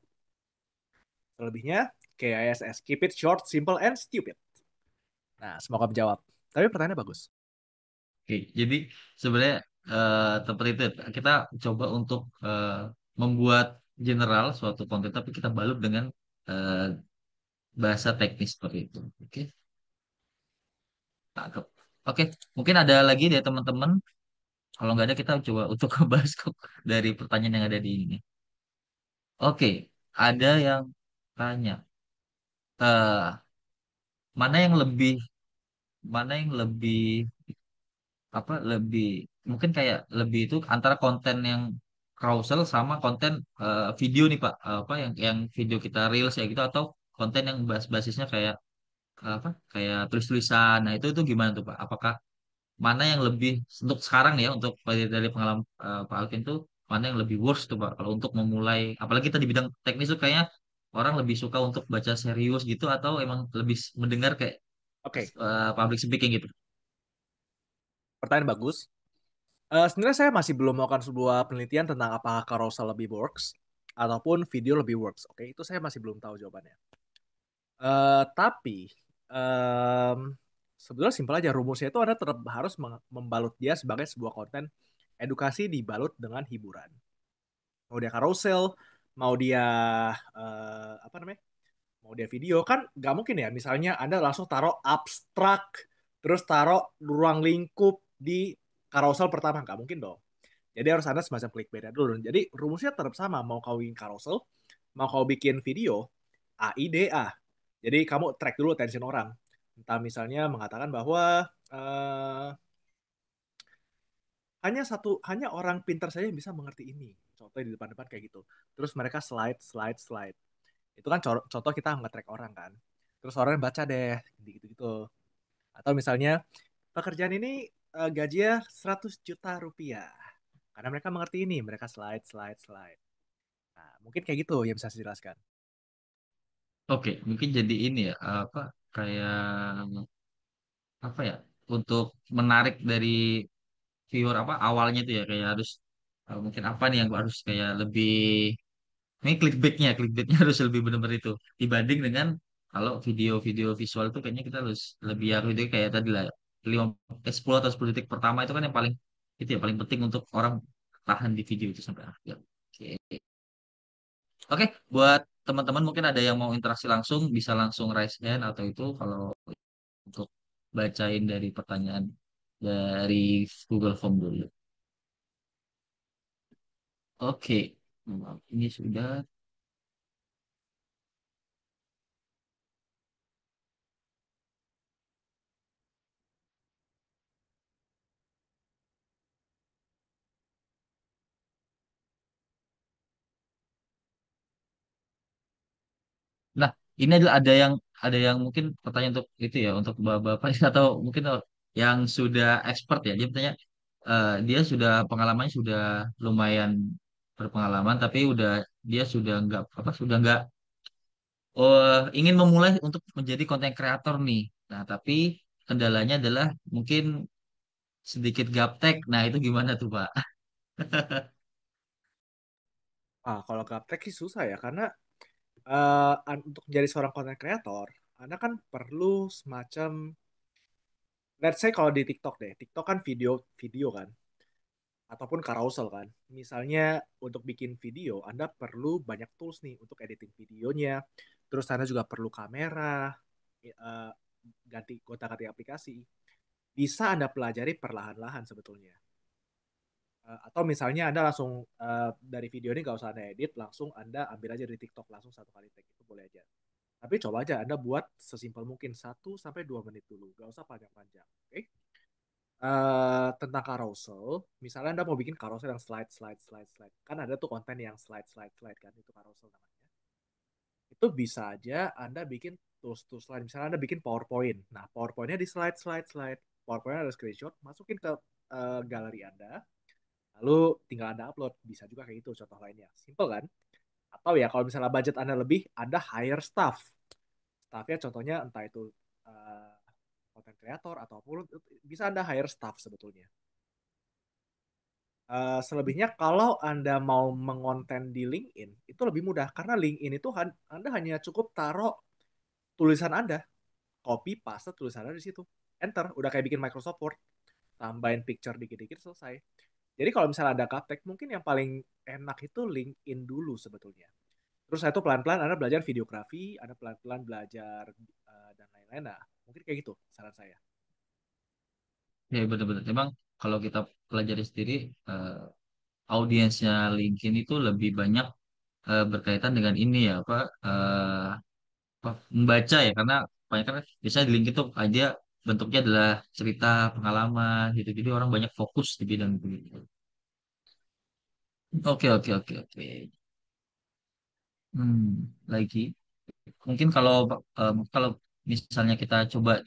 Selebihnya, KISS. Keep it short, simple, and stupid. Nah, semoga menjawab. Tapi pertanyaannya bagus. Oke, jadi sebenarnya seperti itu. Kita coba untuk membuat general suatu konten, tapi kita balut dengan eh, bahasa teknis seperti itu. Oke, cakep. Oke, mungkin ada lagi dari teman-teman. Kalau nggak ada, kita coba untuk bahas kok dari pertanyaan yang ada di ini. Oke, ada yang tanya, eh mana yang lebih, mana yang lebih apa, lebih mungkin kayak lebih itu antara konten yang carousel sama konten video nih Pak. Apa yang video kita reels ya gitu atau konten yang basisnya kayak apa kayak tulis-tulisan. Nah, itu gimana tuh Pak? Apakah mana yang lebih untuk sekarang nih ya untuk dari pengalaman Pak Alvin tuh mana yang lebih worst tuh Pak kalau untuk memulai apalagi kita di bidang teknis tuh kayaknya orang lebih suka untuk baca serius gitu atau emang lebih mendengar kayak Oke, public speaking gitu? pertanyaan bagus. Sebenarnya saya masih belum melakukan sebuah penelitian tentang apakah carousel lebih works ataupun video lebih works. Oke, itu saya masih belum tahu jawabannya. Tapi em, sebetulnya simpel aja, rumusnya itu Anda tetap harus membalut dia sebagai sebuah konten edukasi dibalut dengan hiburan. Mau dia carousel, mau dia apa namanya? Mau dia video kan nggak mungkin ya. Misalnya Anda langsung taruh abstrak, terus taruh ruang lingkup di carousel pertama, nggak mungkin dong. Jadi harus ada semacam clickbait dulu. Jadi rumusnya tetap sama. Mau kau bikin carousel, mau kau bikin video, AIDA. Jadi kamu track dulu attention orang. Entah misalnya mengatakan bahwa hanya orang pintar saja yang bisa mengerti ini. Contohnya di depan-depan kayak gitu. Terus mereka slide, slide, slide. Itu kan contoh kita nge-track orang kan. Terus orang baca deh, gitu-gitu. Atau misalnya, pekerjaan ini gajinya 100 juta rupiah. Karena mereka mengerti ini, mereka slide, slide, slide. Nah, mungkin kayak gitu yang bisa saya jelaskan. Oke, mungkin jadi ini ya, apa kayak apa ya, untuk menarik dari viewer apa awalnya itu ya kayak harus mungkin apa nih yang harus kayak lebih ini clickbaitnya harus lebih benar-benar itu dibanding dengan kalau video-video visual itu kayaknya kita harus lebih ya video kayak tadi lah 5, 10 atau 10 detik pertama itu kan yang paling itu ya paling penting untuk orang tahan di video itu sampai akhir. Oke. Oke, buat teman-teman mungkin ada yang mau interaksi langsung bisa langsung raise hand atau itu kalau untuk bacain dari pertanyaan dari Google Form dulu. Oke, ini sudah. Nah, ini adalah ada yang mungkin pertanyaan untuk itu ya untuk bapak-bapak atau mungkin yang sudah expert ya. Dia bertanya dia sudah pengalamannya sudah lumayan berpengalaman tapi dia sudah nggak ingin memulai untuk menjadi konten kreator nih. Nah, tapi kendalanya adalah mungkin sedikit gaptek. Nah, itu gimana tuh, Pak? Kalau gaptek sih susah ya, karena untuk menjadi seorang content creator, Anda kan perlu semacam, let's say kalau di TikTok deh, TikTok kan video kan, ataupun carousel kan. Misalnya untuk bikin video, Anda perlu banyak tools nih untuk editing videonya. Terus Anda juga perlu kamera, eh, ganti gonta-ganti aplikasi. Bisa Anda pelajari perlahan-lahan sebetulnya. Atau misalnya Anda langsung dari video ini nggak usah Anda edit, langsung Anda ambil aja dari TikTok langsung satu kali take itu boleh aja. Tapi coba aja Anda buat sesimpel mungkin 1 sampai 2 menit dulu, nggak usah panjang-panjang. Oke? Tentang carousel, misalnya Anda mau bikin carousel yang slide, slide, slide, slide. Kan ada tuh konten yang slide, slide, slide kan, itu carousel namanya. Itu bisa aja Anda bikin tools-tools lain. Misalnya Anda bikin PowerPoint. Nah, PowerPoint-nya di slide, slide, slide. PowerPoint-nya ada screenshot, masukin ke galeri Anda, lalu tinggal Anda upload. Bisa juga kayak gitu contoh lainnya. Simple kan? Atau ya kalau misalnya budget Anda lebih, Anda hire staff. Staffnya contohnya entah itu uh, content creator ataupun bisa Anda hire staff sebetulnya. Selebihnya kalau Anda mau mengonten di LinkedIn, itu lebih mudah karena LinkedIn itu Anda hanya cukup taruh tulisan Anda, copy paste tulisan Anda di situ. Enter, udah kayak bikin Microsoft Word, tambahin picture dikit-dikit selesai. Jadi kalau misalnya ada gaptek, mungkin yang paling enak itu LinkedIn dulu sebetulnya. Terus saya tuh pelan-pelan Anda belajar videografi, Anda pelan-pelan belajar dan lain-lain. Nah, mungkin kayak gitu saran saya. Ya, benar-benar. Memang kalau kita pelajari sendiri audiensnya LinkedIn itu lebih banyak berkaitan dengan ini ya apa, membaca ya karena banyak kan biasanya di link itu aja bentuknya adalah cerita pengalaman gitu jadi orang banyak fokus di bidang itu gitu. Oke, oke, oke, oke. Hmm, lagi mungkin kalau misalnya kita coba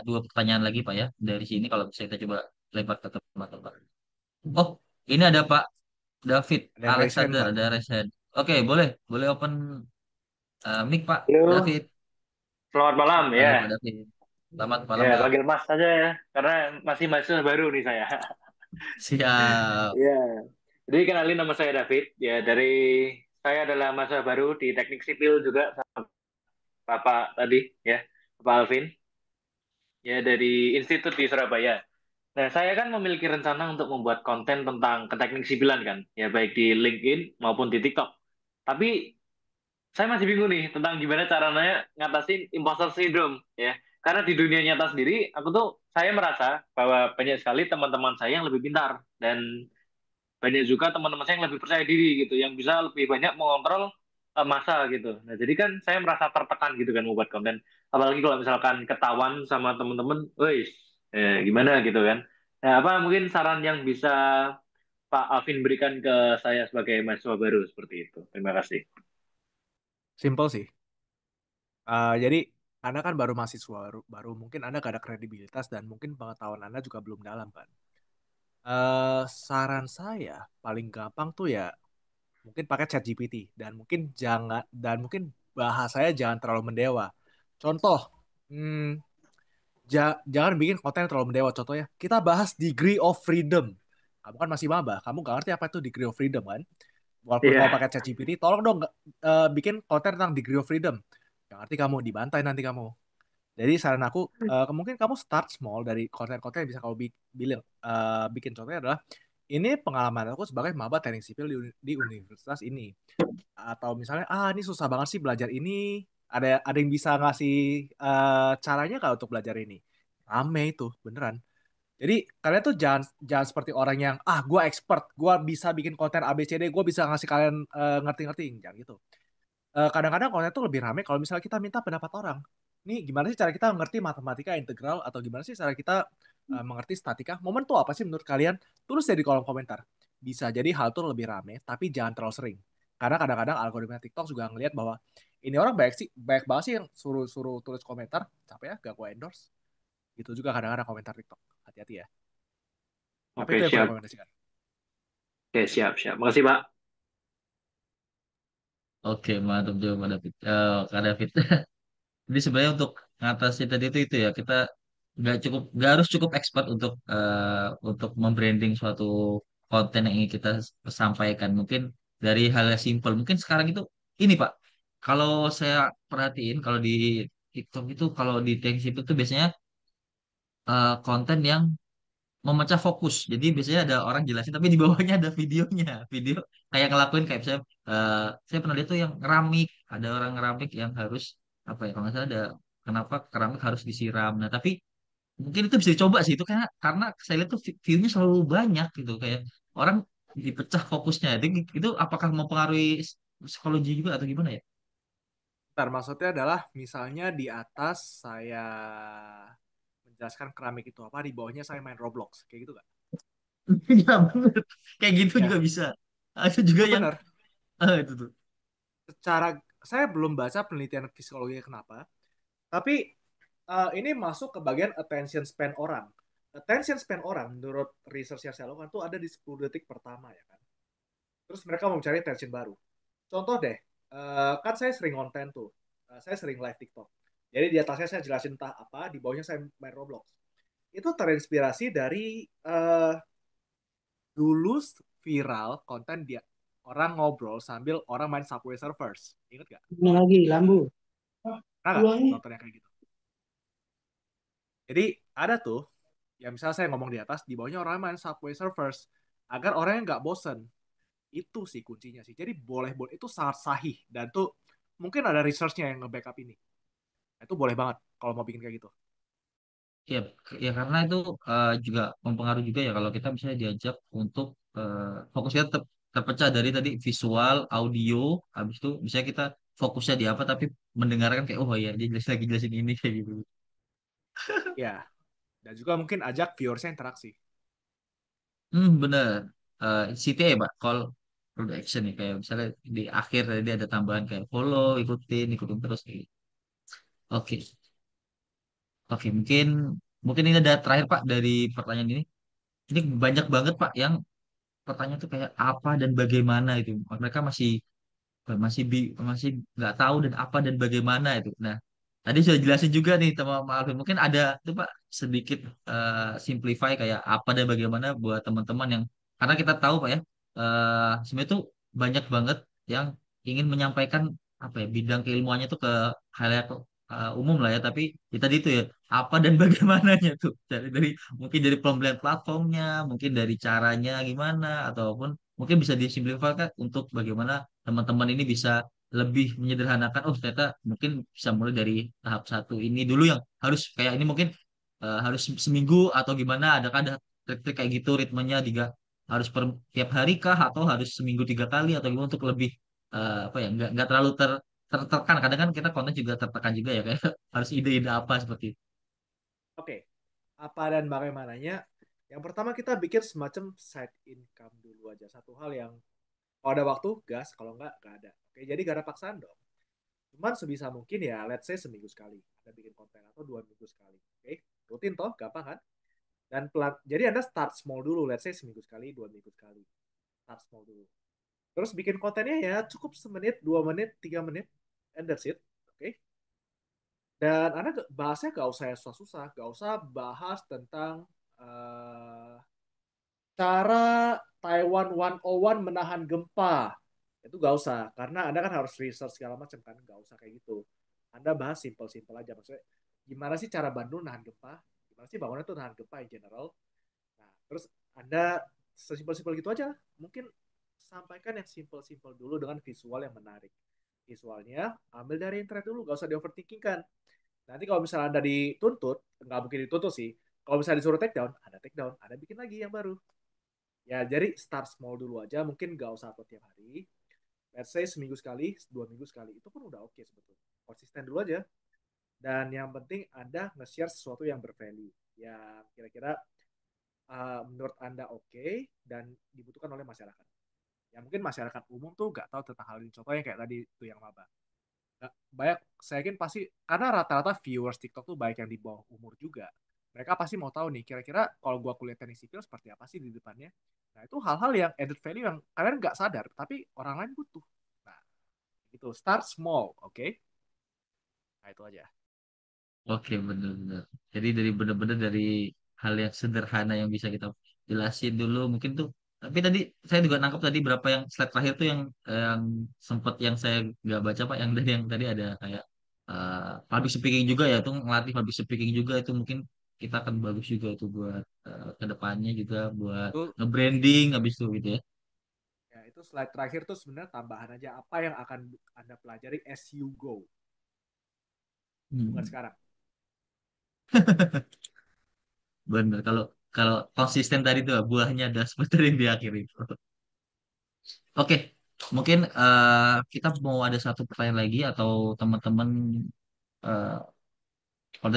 dua pertanyaan lagi Pak ya dari sini kalau bisa kita coba lebar ke tempat-tempat. Oh, ini ada Pak David Ada yang raise hand, Alexander Pak. ada Resen. Oke, boleh boleh open Mik Pak Halo, David. selamat malam Halo ya. Pak David. Selamat malam Ya, Pak. panggil Mas saja ya, karena masih mahasiswa baru nih saya. Siap. Ya, jadi kenalin nama saya David. Ya, dari saya adalah mahasiswa baru di Teknik Sipil juga sama Bapak tadi ya, Bapak Alvin. Ya, dari Institut di Surabaya. Nah, saya kan memiliki rencana untuk membuat konten tentang keteknik sipilan kan, ya baik di LinkedIn maupun di TikTok. Tapi saya masih bingung nih tentang gimana caranya ngatasin imposter syndrome ya. Karena di dunia nyata sendiri, aku tuh saya merasa bahwa banyak sekali teman-teman saya yang lebih pintar dan banyak juga teman-teman saya yang lebih percaya diri gitu, yang bisa lebih banyak mengontrol masa gitu. Nah, jadi kan saya merasa tertekan gitu kan membuat konten. Apalagi kalau misalkan ketahuan sama teman-teman, wih, gimana gitu kan. Nah, apa mungkin saran yang bisa Pak Alvin berikan ke saya sebagai mahasiswa baru seperti itu? Terima kasih. Simple sih. Jadi Anda kan baru mahasiswa baru mungkin Anda gak ada kredibilitas dan mungkin pengetahuan Anda juga belum dalam kan. Saran saya paling gampang tuh ya mungkin pakai ChatGPT dan mungkin bahasanya jangan terlalu mendewa. Contoh, hmm, jangan bikin konten yang terlalu mendewa. Contohnya, kita bahas degree of freedom. Kamu kan masih maba, kamu gak ngerti apa itu degree of freedom kan? Walaupun kamu Iya. pakai ChatGPT, tolong dong bikin konten tentang degree of freedom. Gak ngerti kamu, dibantai nanti kamu. Jadi saran aku, mungkin kamu start small dari konten-konten yang bisa kamu bikin. Contohnya adalah, ini pengalaman aku sebagai maba teknik sipil di universitas ini. Atau misalnya, ini susah banget sih belajar ini. Ada yang bisa ngasih caranya nggak untuk belajar ini? Rame itu, beneran. Jadi kalian tuh jangan jangan seperti orang yang gue expert, gue bisa bikin konten ABCD, gue bisa ngasih kalian ngerti-ngerti, jangan gitu. Kadang-kadang konten tuh lebih rame kalau misalnya kita minta pendapat orang. Nih gimana sih cara kita mengerti matematika integral atau gimana sih cara kita mengerti statika? Momen tuh apa sih menurut kalian? Tulis deh di kolom komentar. Bisa jadi hal tuh lebih rame, tapi jangan terlalu sering. Karena kadang-kadang algoritma TikTok juga ngelihat bahwa ini orang banyak banget sih yang suruh-suruh tulis komentar, capek ya, gak gue endorse. Gitu juga kadang-kadang komentar TikTok. Hati-hati ya. Tapi itu Oke, yang gue siap. rekomendasikan. Oke, siap, siap. Makasih, Pak. Oke, mantap juga Pak David. Kak David. Jadi sebenarnya untuk ngatasi tadi itu ya kita nggak harus cukup expert untuk membranding suatu konten yang ingin kita sampaikan. Mungkin dari hal yang simpel. Mungkin sekarang itu ini Pak. Kalau saya perhatiin kalau di TikTok itu kalau di Tank Sipil itu biasanya konten yang memecah fokus. Jadi biasanya ada orang jelasin tapi di bawahnya ada videonya. Video kayak ngelakuin kayak misalnya saya pernah lihat tuh yang keramik, ada orang keramik yang harus apa ya kalau nggak salah ada kenapa keramik harus disiram. Nah, tapi mungkin itu bisa dicoba sih itu karena saya lihat tuh view-nya selalu banyak gitu kayak orang dipecah fokusnya. Jadi itu apakah mempengaruhi psikologi juga atau gimana ya? Ntar maksudnya adalah misalnya di atas saya menjelaskan keramik itu apa, di bawahnya saya main Roblox, kayak gitu gak? Ya bener. Kayak gitu juga Ya, bisa. Ada juga itu yang benar. itu tuh. Secara saya belum baca penelitian psikologinya kenapa, tapi ini masuk ke bagian attention span orang. Attention span orang menurut research yang saya lakukan tuh ada di 10 detik pertama ya kan. Terus mereka mau mencari attention baru. Contoh deh, kan saya sering konten tuh, saya sering live TikTok. Jadi di atasnya saya jelasin entah apa, di bawahnya saya main Roblox. Itu terinspirasi dari dulu viral konten dia orang ngobrol sambil orang main Subway Surfers. Ingat gak? Ini lagi lambu. Pernah gak Uangnya. nonton yang kayak gitu? Jadi ada tuh, ya misalnya saya ngomong di atas, di bawahnya orang main Subway Surfers. Agar orangnya nggak bosen. Itu sih kuncinya sih. Jadi boleh-boleh, itu sangat sahih. Dan tuh mungkin ada researchnya yang nge-backup ini. Itu boleh banget kalau mau bikin kayak gitu. Ya, ya karena itu juga mempengaruhi juga ya kalau kita misalnya diajak untuk fokusnya terpecah dari tadi visual, audio, habis itu bisa kita fokusnya di apa tapi mendengarkan kayak oh iya dia jelas lagi jelasin ini kayak gitu. Ya, dan juga mungkin ajak viewersnya interaksi. Bener. CTA Pak, call to action nih kayak misalnya di akhir tadi ada tambahan kayak follow, ikutin terus kayak gitu. Oke, oke mungkin mungkin ini ada terakhir Pak dari pertanyaan ini. Ini banyak banget Pak yang pertanyaan tuh kayak apa dan bagaimana itu. Mereka masih masih nggak tahu dan apa dan bagaimana itu. Nah, tadi sudah jelasin juga nih sama Pak Alvin. Mungkin ada tuh Pak sedikit simplify kayak apa dan bagaimana buat teman-teman yang karena kita tahu Pak ya, sebenarnya tuh banyak banget yang ingin menyampaikan apa ya bidang keilmuannya tuh ke halayak umum lah ya. Tapi ya tadi itu ya apa dan bagaimananya tuh dari mungkin dari pembelian platformnya, mungkin dari caranya gimana, ataupun mungkin bisa disimplifikan untuk bagaimana teman-teman ini bisa lebih menyederhanakan. Oh ternyata mungkin bisa mulai dari tahap satu ini dulu yang harus kayak ini mungkin harus seminggu atau gimana. Ada trik-trik kayak gitu ritmenya juga harus per tiap hari kah atau harus seminggu 3 kali atau gimana untuk lebih apa ya nggak terlalu tertekan. Kadang kan kita konten juga tertekan juga ya kayak harus ide-ide apa seperti itu. Oke, apa dan bagaimananya? Yang pertama kita bikin semacam side income dulu aja. Satu hal yang kalau ada waktu gas, kalau nggak ada. Oke, jadi gak ada paksaan dong. Cuman sebisa mungkin ya, let's say seminggu sekali. Anda bikin konten atau 2 minggu sekali. Oke, rutin toh, gampang kan? Dan jadi Anda start small dulu, let's say seminggu sekali, 2 minggu sekali. Start small dulu. Terus bikin kontennya ya cukup semenit, 2 menit, 3 menit, and that's it. Oke. Dan Anda bahasnya gak usah yang susah-susah, gak usah bahas tentang uh, cara Taiwan 101 menahan gempa. Itu gak usah, karena Anda kan harus research segala macam kan, gak usah kayak gitu. Anda bahas simple-simple aja, maksudnya gimana sih cara Bandung nahan gempa, gimana sih bangunan itu nahan gempa in general. Nah, terus Anda sesimpel-simpel gitu aja, mungkin sampaikan yang simple-simple dulu dengan visual yang menarik. Visualnya ambil dari internet dulu, gak usah di overthinking kan. Nanti kalau misalnya Anda dituntut, nggak mungkin dituntut sih. Kalau misalnya disuruh take down, Anda take down, Anda bikin lagi yang baru. Ya, jadi start small dulu aja, mungkin nggak usah upload tiap hari. Let's say seminggu sekali, 2 minggu sekali, itu pun udah oke sebetulnya. Konsisten dulu aja. Dan yang penting Anda nge-share sesuatu yang bervalue, yang kira-kira menurut Anda oke dan dibutuhkan oleh masyarakat. Ya mungkin masyarakat umum tuh nggak tahu tentang hal ini. Contohnya kayak tadi itu yang maba. Banyak, saya yakin pasti, karena rata-rata viewers TikTok tuh baik yang di bawah umur juga. Mereka pasti mau tahu nih, kira-kira kalau gua kuliah teknik sipil seperti apa sih di depannya. Nah, itu hal-hal yang added value yang kalian nggak sadar, tapi orang lain butuh. Nah, itu start small, oke? Okay? Nah, itu aja. Oke, benar-benar. Jadi dari benar-benar dari hal yang sederhana yang bisa kita jelasin dulu mungkin tuh. Tapi tadi saya juga nangkep tadi berapa yang slide terakhir tuh yang sempat yang saya nggak baca Pak yang tadi ada kayak public speaking juga ya tuh ngelatih public speaking juga itu mungkin kita akan bagus juga itu buat ke depannya juga buat Itu nge-branding habis itu gitu ya. ya itu slide terakhir tuh sebenarnya tambahan aja apa yang akan Anda pelajari as you go, bukan Hmm. sekarang. Bener kalau kalau konsisten tadi tuh buahnya ada seperti yang di akhir itu. Oke, mungkin kita mau ada satu pertanyaan lagi atau teman-teman eh, kalau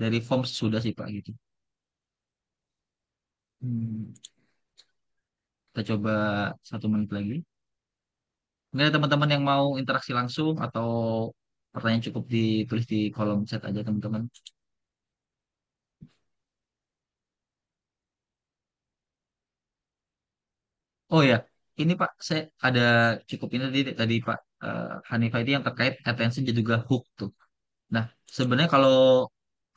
dari form sudah sih Pak gitu. Hmm, kita coba 1 menit lagi. Mungkin ada teman-teman yang mau interaksi langsung atau pertanyaan cukup ditulis di kolom chat aja teman-teman. Oh ya, ini Pak, saya ada cukup ini tadi Pak Hanifah itu yang terkait attention dan juga hook tuh. Nah, sebenarnya kalau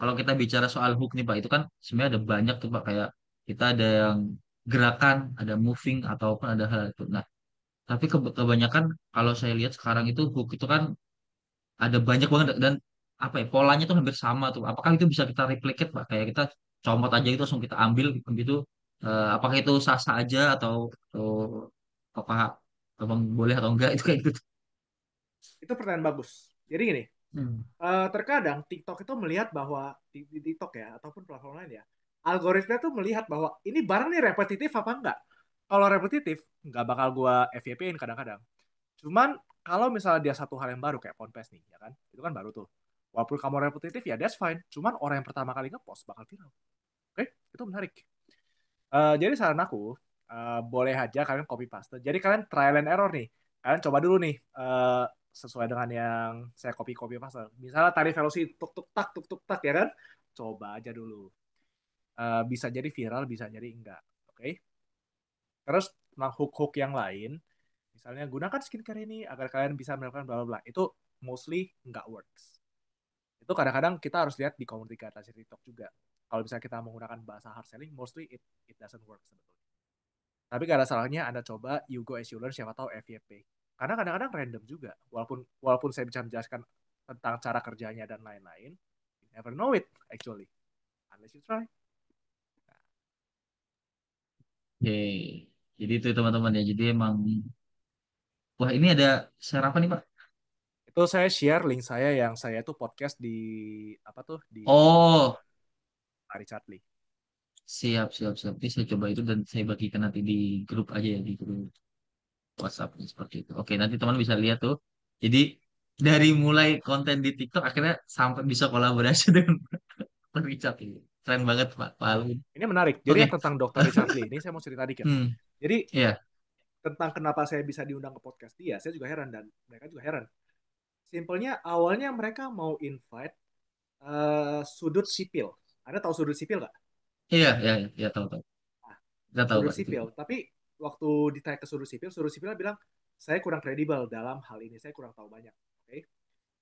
kalau kita bicara soal hook nih Pak, itu kan sebenarnya ada banyak tuh Pak kayak kita ada yang gerakan, ada moving ataupun ada hal itu. Nah, tapi kebanyakan kalau saya lihat sekarang itu hook itu kan ada banyak banget dan apa ya polanya tuh hampir sama tuh. Apakah itu bisa kita replicate Pak? Kayak kita comot aja itu langsung kita ambil gitu. Apakah itu sah-sah aja atau apa abang boleh atau enggak itu kayak gitu. Itu pertanyaan bagus. Jadi gini, Hmm. terkadang TikTok itu melihat bahwa di TikTok ya ataupun platform lain ya, algoritma tuh melihat bahwa ini barang nih repetitif apa enggak. Kalau repetitif, nggak bakal gua FYP-in kadang-kadang. Cuman kalau misalnya dia satu hal yang baru kayak Ponpes nih, ya kan? Itu kan baru tuh. Walaupun kamu repetitif ya that's fine. Cuman orang yang pertama kali ngepost bakal viral. Oke, itu menarik. Jadi saran aku, boleh aja kalian copy paste. Jadi kalian trial and error nih. Kalian coba dulu nih, sesuai dengan yang saya copy paste. Misalnya tadi velocity tuk tuk tak ya kan? Coba aja dulu. Bisa jadi viral, bisa jadi enggak. Oke. Terus tentang hook-hook yang lain, Misalnya gunakan skincare ini agar kalian bisa melakukan bla bla bla. Itu mostly nggak works. Itu kadang-kadang kita harus lihat di komunitas atasi TikTok juga. Kalau misalnya kita menggunakan bahasa hard selling, mostly it doesn't work sebetulnya. Tapi gak ada salahnya Anda coba you go as you learn, siapa tahu FYP. Karena kadang-kadang random juga. Walaupun walaupun saya bisa menjelaskan tentang cara kerjanya dan lain-lain, you never know it actually. Unless you try. Oke. Jadi itu teman-teman ya. Jadi emang, wah ini ada share apa nih Pak? Itu saya share link saya yang saya tuh podcast di apa tuh di Oh, Richard Lee. siap, siap, siap. Ini saya coba itu dan saya bagikan nanti di grup aja ya, di grup WhatsApp seperti itu. Oke, nanti teman bisa lihat tuh. Jadi dari mulai konten di TikTok akhirnya sampai bisa kolaborasi dengan Pak Richard ini. Keren banget Pak, Pak Nah, Alvin. ini menarik. Jadi Oke. yang tentang Dr. Richard Lee ini saya mau cerita dikit. Hmm, Jadi iya. tentang kenapa saya bisa diundang ke podcast dia, saya juga heran dan mereka juga heran. Simpelnya awalnya mereka mau invite sudut sipil. Anda tahu sudut sipil nggak? Iya, iya, iya, iya, tahu, tahu. Nah, Kita tahu sudut Pak itu. sipil. Tapi waktu ditanya ke sudut sipil bilang, saya kurang kredibel dalam hal ini. Saya kurang tahu banyak. Oke, okay?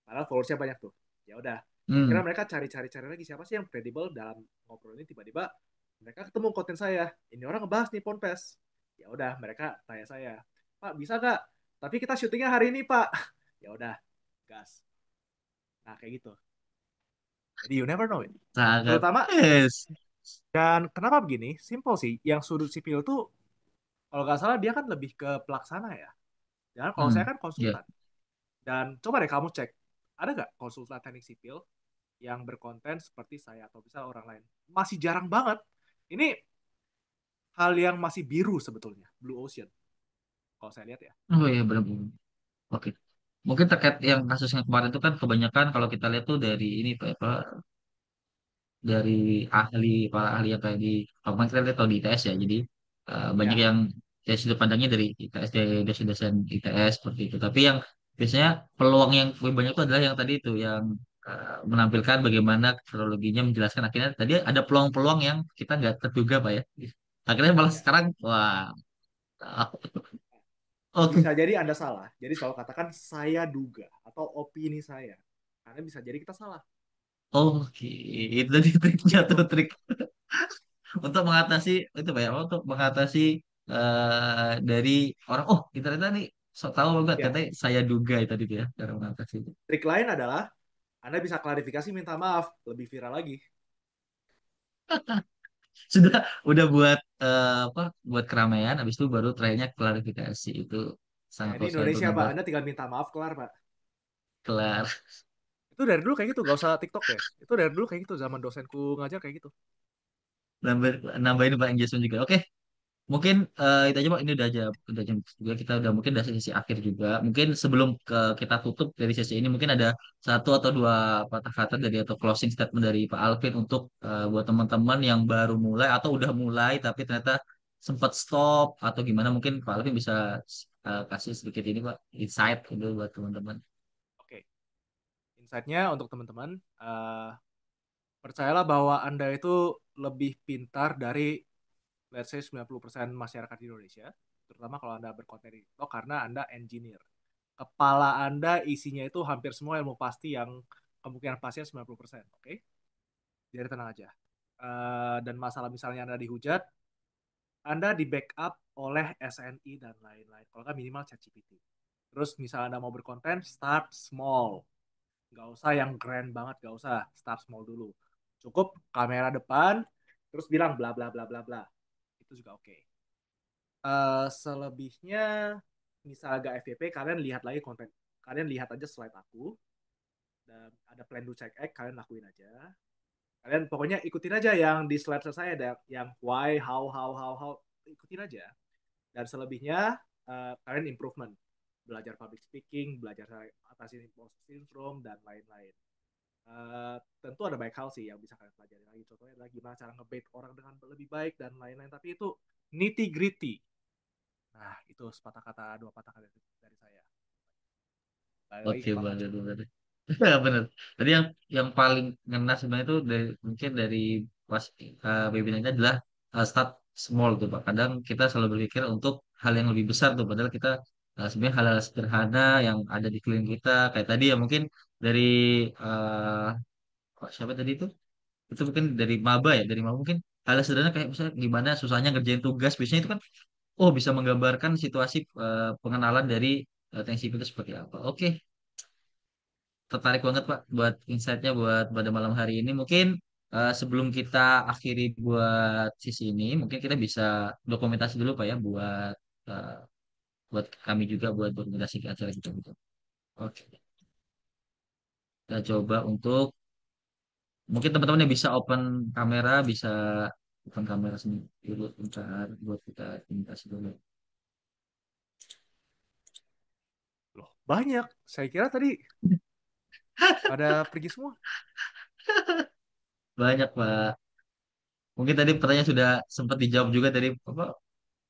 Padahal followersnya banyak tuh. Ya udah. Hmm. Akhirnya mereka cari-cari lagi siapa sih yang kredibel dalam ngobrol ini. Tiba-tiba mereka ketemu konten saya. Ini orang ngebahas nih Ponpes. Ya udah, mereka tanya saya, Pak bisa nggak? Tapi kita syutingnya hari ini Pak. Ya udah, gas. Nah kayak gitu. Jadi you never know it. Sangat. Terutama Yes. dan kenapa begini? Simple sih. Yang sudut sipil tuh kalau nggak salah dia kan lebih ke pelaksana ya. Dan kalau saya Hmm. kan Ya. konsultan. Dan coba deh kamu cek, ada nggak konsultan teknik sipil yang berkonten seperti saya atau bisa orang lain? Masih jarang banget. Ini hal yang masih biru sebetulnya, blue ocean. Kalau saya lihat ya. Oh iya, benar-benar. Oke. Mungkin terkait yang kasus yang kemarin itu kan kebanyakan kalau kita lihat tuh dari ini Pak, dari ahli para ahli yang kayak di kemarin kita lihat atau di ITS ya. Jadi banyak Ya, yang dari sudut pandangnya dari ITS, dari dosen-dosen ITS seperti itu. Tapi yang biasanya peluang yang lebih banyak itu adalah yang tadi itu yang menampilkan bagaimana kronologinya menjelaskan akhirnya tadi ada peluang-peluang yang kita nggak terduga Pak ya. Akhirnya malah ya. sekarang wah. Bisa Oke. jadi Anda salah. Jadi selalu katakan saya duga atau opini saya. Karena bisa jadi kita salah. Oke, itu tadi triknya Kayak gitu. tuh trik untuk mengatasi itu Pak ya, untuk mengatasi dari orang ternyata nih sok tahu banget Ya, katanya saya duga itu tadi tuh ya cara mengatasi itu. trik lain adalah Anda bisa klarifikasi minta maaf, lebih viral lagi. Sudah udah buat apa buat keramaian habis itu baru terakhirnya klarifikasi itu Ya, sangat ini kalau saya Indonesia, Pak. benar-benar Anda tinggal minta maaf, kelar, Pak. kelar. Itu dari dulu kayak gitu, gak usah TikTok deh. Itu dari dulu kayak gitu, zaman dosenku ngajar kayak gitu. Nambah nambahin Pak Jason juga. Oke, mungkin itu aja Pak. Ini udah jam juga kita udah mungkin udah sesi akhir juga. Mungkin sebelum kita tutup dari sesi ini mungkin ada satu atau dua patah kata dari atau closing statement dari Pak Alvin untuk buat teman-teman yang baru mulai atau udah mulai tapi ternyata sempat stop atau gimana mungkin Pak Alvin bisa kasih sedikit ini Pak insight gitu buat teman-teman. Oke, insight-nya untuk teman-teman, percayalah bahwa Anda itu lebih pintar dari, let's say, 90% masyarakat di Indonesia. Terutama kalau Anda berkonten di TikTok karena Anda engineer. Kepala Anda isinya itu hampir semua ilmu pasti yang kemungkinan pastinya 90%. Oke? Jadi tenang aja. Dan masalah misalnya Anda dihujat, Anda di backup oleh SNI dan lain-lain. Kalau nggak minimal ChatGPT. Terus misalnya Anda mau berkonten, start small. Nggak usah yang grand banget, nggak usah. Start small dulu. Cukup kamera depan, terus bilang bla bla bla bla bla. Itu juga oke. Selebihnya, misal agak FYP, kalian lihat lagi konten. Kalian lihat aja slide aku. Dan ada plan do check act, kalian lakuin aja. Kalian pokoknya ikutin aja yang di slide saya ada yang why, how, ikutin aja. Dan selebihnya kalian improvement, belajar public speaking, belajar atasi imposter syndrome dan lain-lain. Tentu ada banyak hal sih yang bisa kalian pelajari lagi. Contohnya adalah gimana cara ngebait orang dengan lebih baik dan lain-lain. Tapi itu nitty gritty. Nah, itu sepatah kata, dua patah kata dari saya. Balik lagi Oke ke Bapak benar Cuk. benar. Ya, benar. Tadi yang paling ngena sebenarnya itu dari mungkin dari pas webinarnya adalah start small tuh Pak. Kadang kita selalu berpikir untuk hal yang lebih besar tuh padahal kita Sebenarnya hal-hal sederhana yang ada di keliling kita kayak tadi ya mungkin dari eh siapa tadi itu mungkin dari maba ya dari maba mungkin hal sederhana kayak misalnya gimana susahnya ngerjain tugas biasanya itu kan oh bisa menggambarkan situasi pengenalan dari tank sipil itu seperti apa. Oke, tertarik banget Pak buat insight-nya buat pada malam hari ini. Mungkin sebelum kita akhiri buat sisi ini, mungkin kita bisa dokumentasi dulu Pak ya eh, buat kami juga buat dokumentasi ke acara kita gitu. Oke, kita coba untuk mungkin teman-teman yang bisa open kamera sendiri dulu bentar buat kita dokumentasi dulu. Loh, banyak. Saya kira tadi pada pergi semua. Banyak Pak. Mungkin tadi pertanyaan sudah sempat dijawab juga dari apa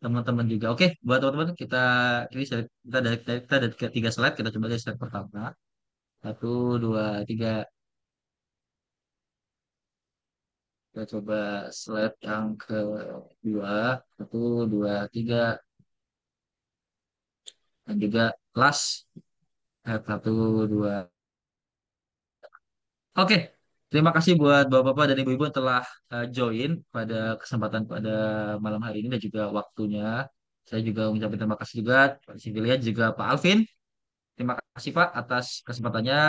teman-teman juga. Oke, buat teman-teman kita ada tiga slide. Kita coba dari slide pertama. Satu, dua, tiga. Kita coba slide yang kedua. Satu, dua, tiga. Dan juga last. Satu, dua. Oke, terima kasih buat bapak-bapak dan ibu-ibu yang telah join pada kesempatan pada malam hari ini dan juga waktunya. Saya juga mengucapkan terima kasih juga Pak Sivilia juga Pak Alvin. Terima kasih Pak atas kesempatannya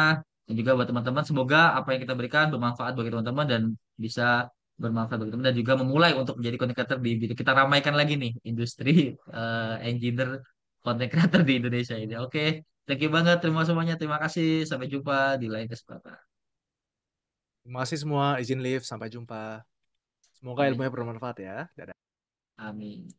dan juga buat teman-teman. Semoga apa yang kita berikan bermanfaat bagi teman-teman dan bisa bermanfaat bagi teman dan juga memulai untuk menjadi content creator di bidang kita ramaikan lagi nih industri engineer content creator di Indonesia ini. Oke, thank you banget terima semuanya. Terima kasih. Sampai jumpa di lain kesempatan. Terima kasih semua. Izin live. Sampai jumpa. Semoga Amin. ilmunya bermanfaat ya. Dadah. Amin.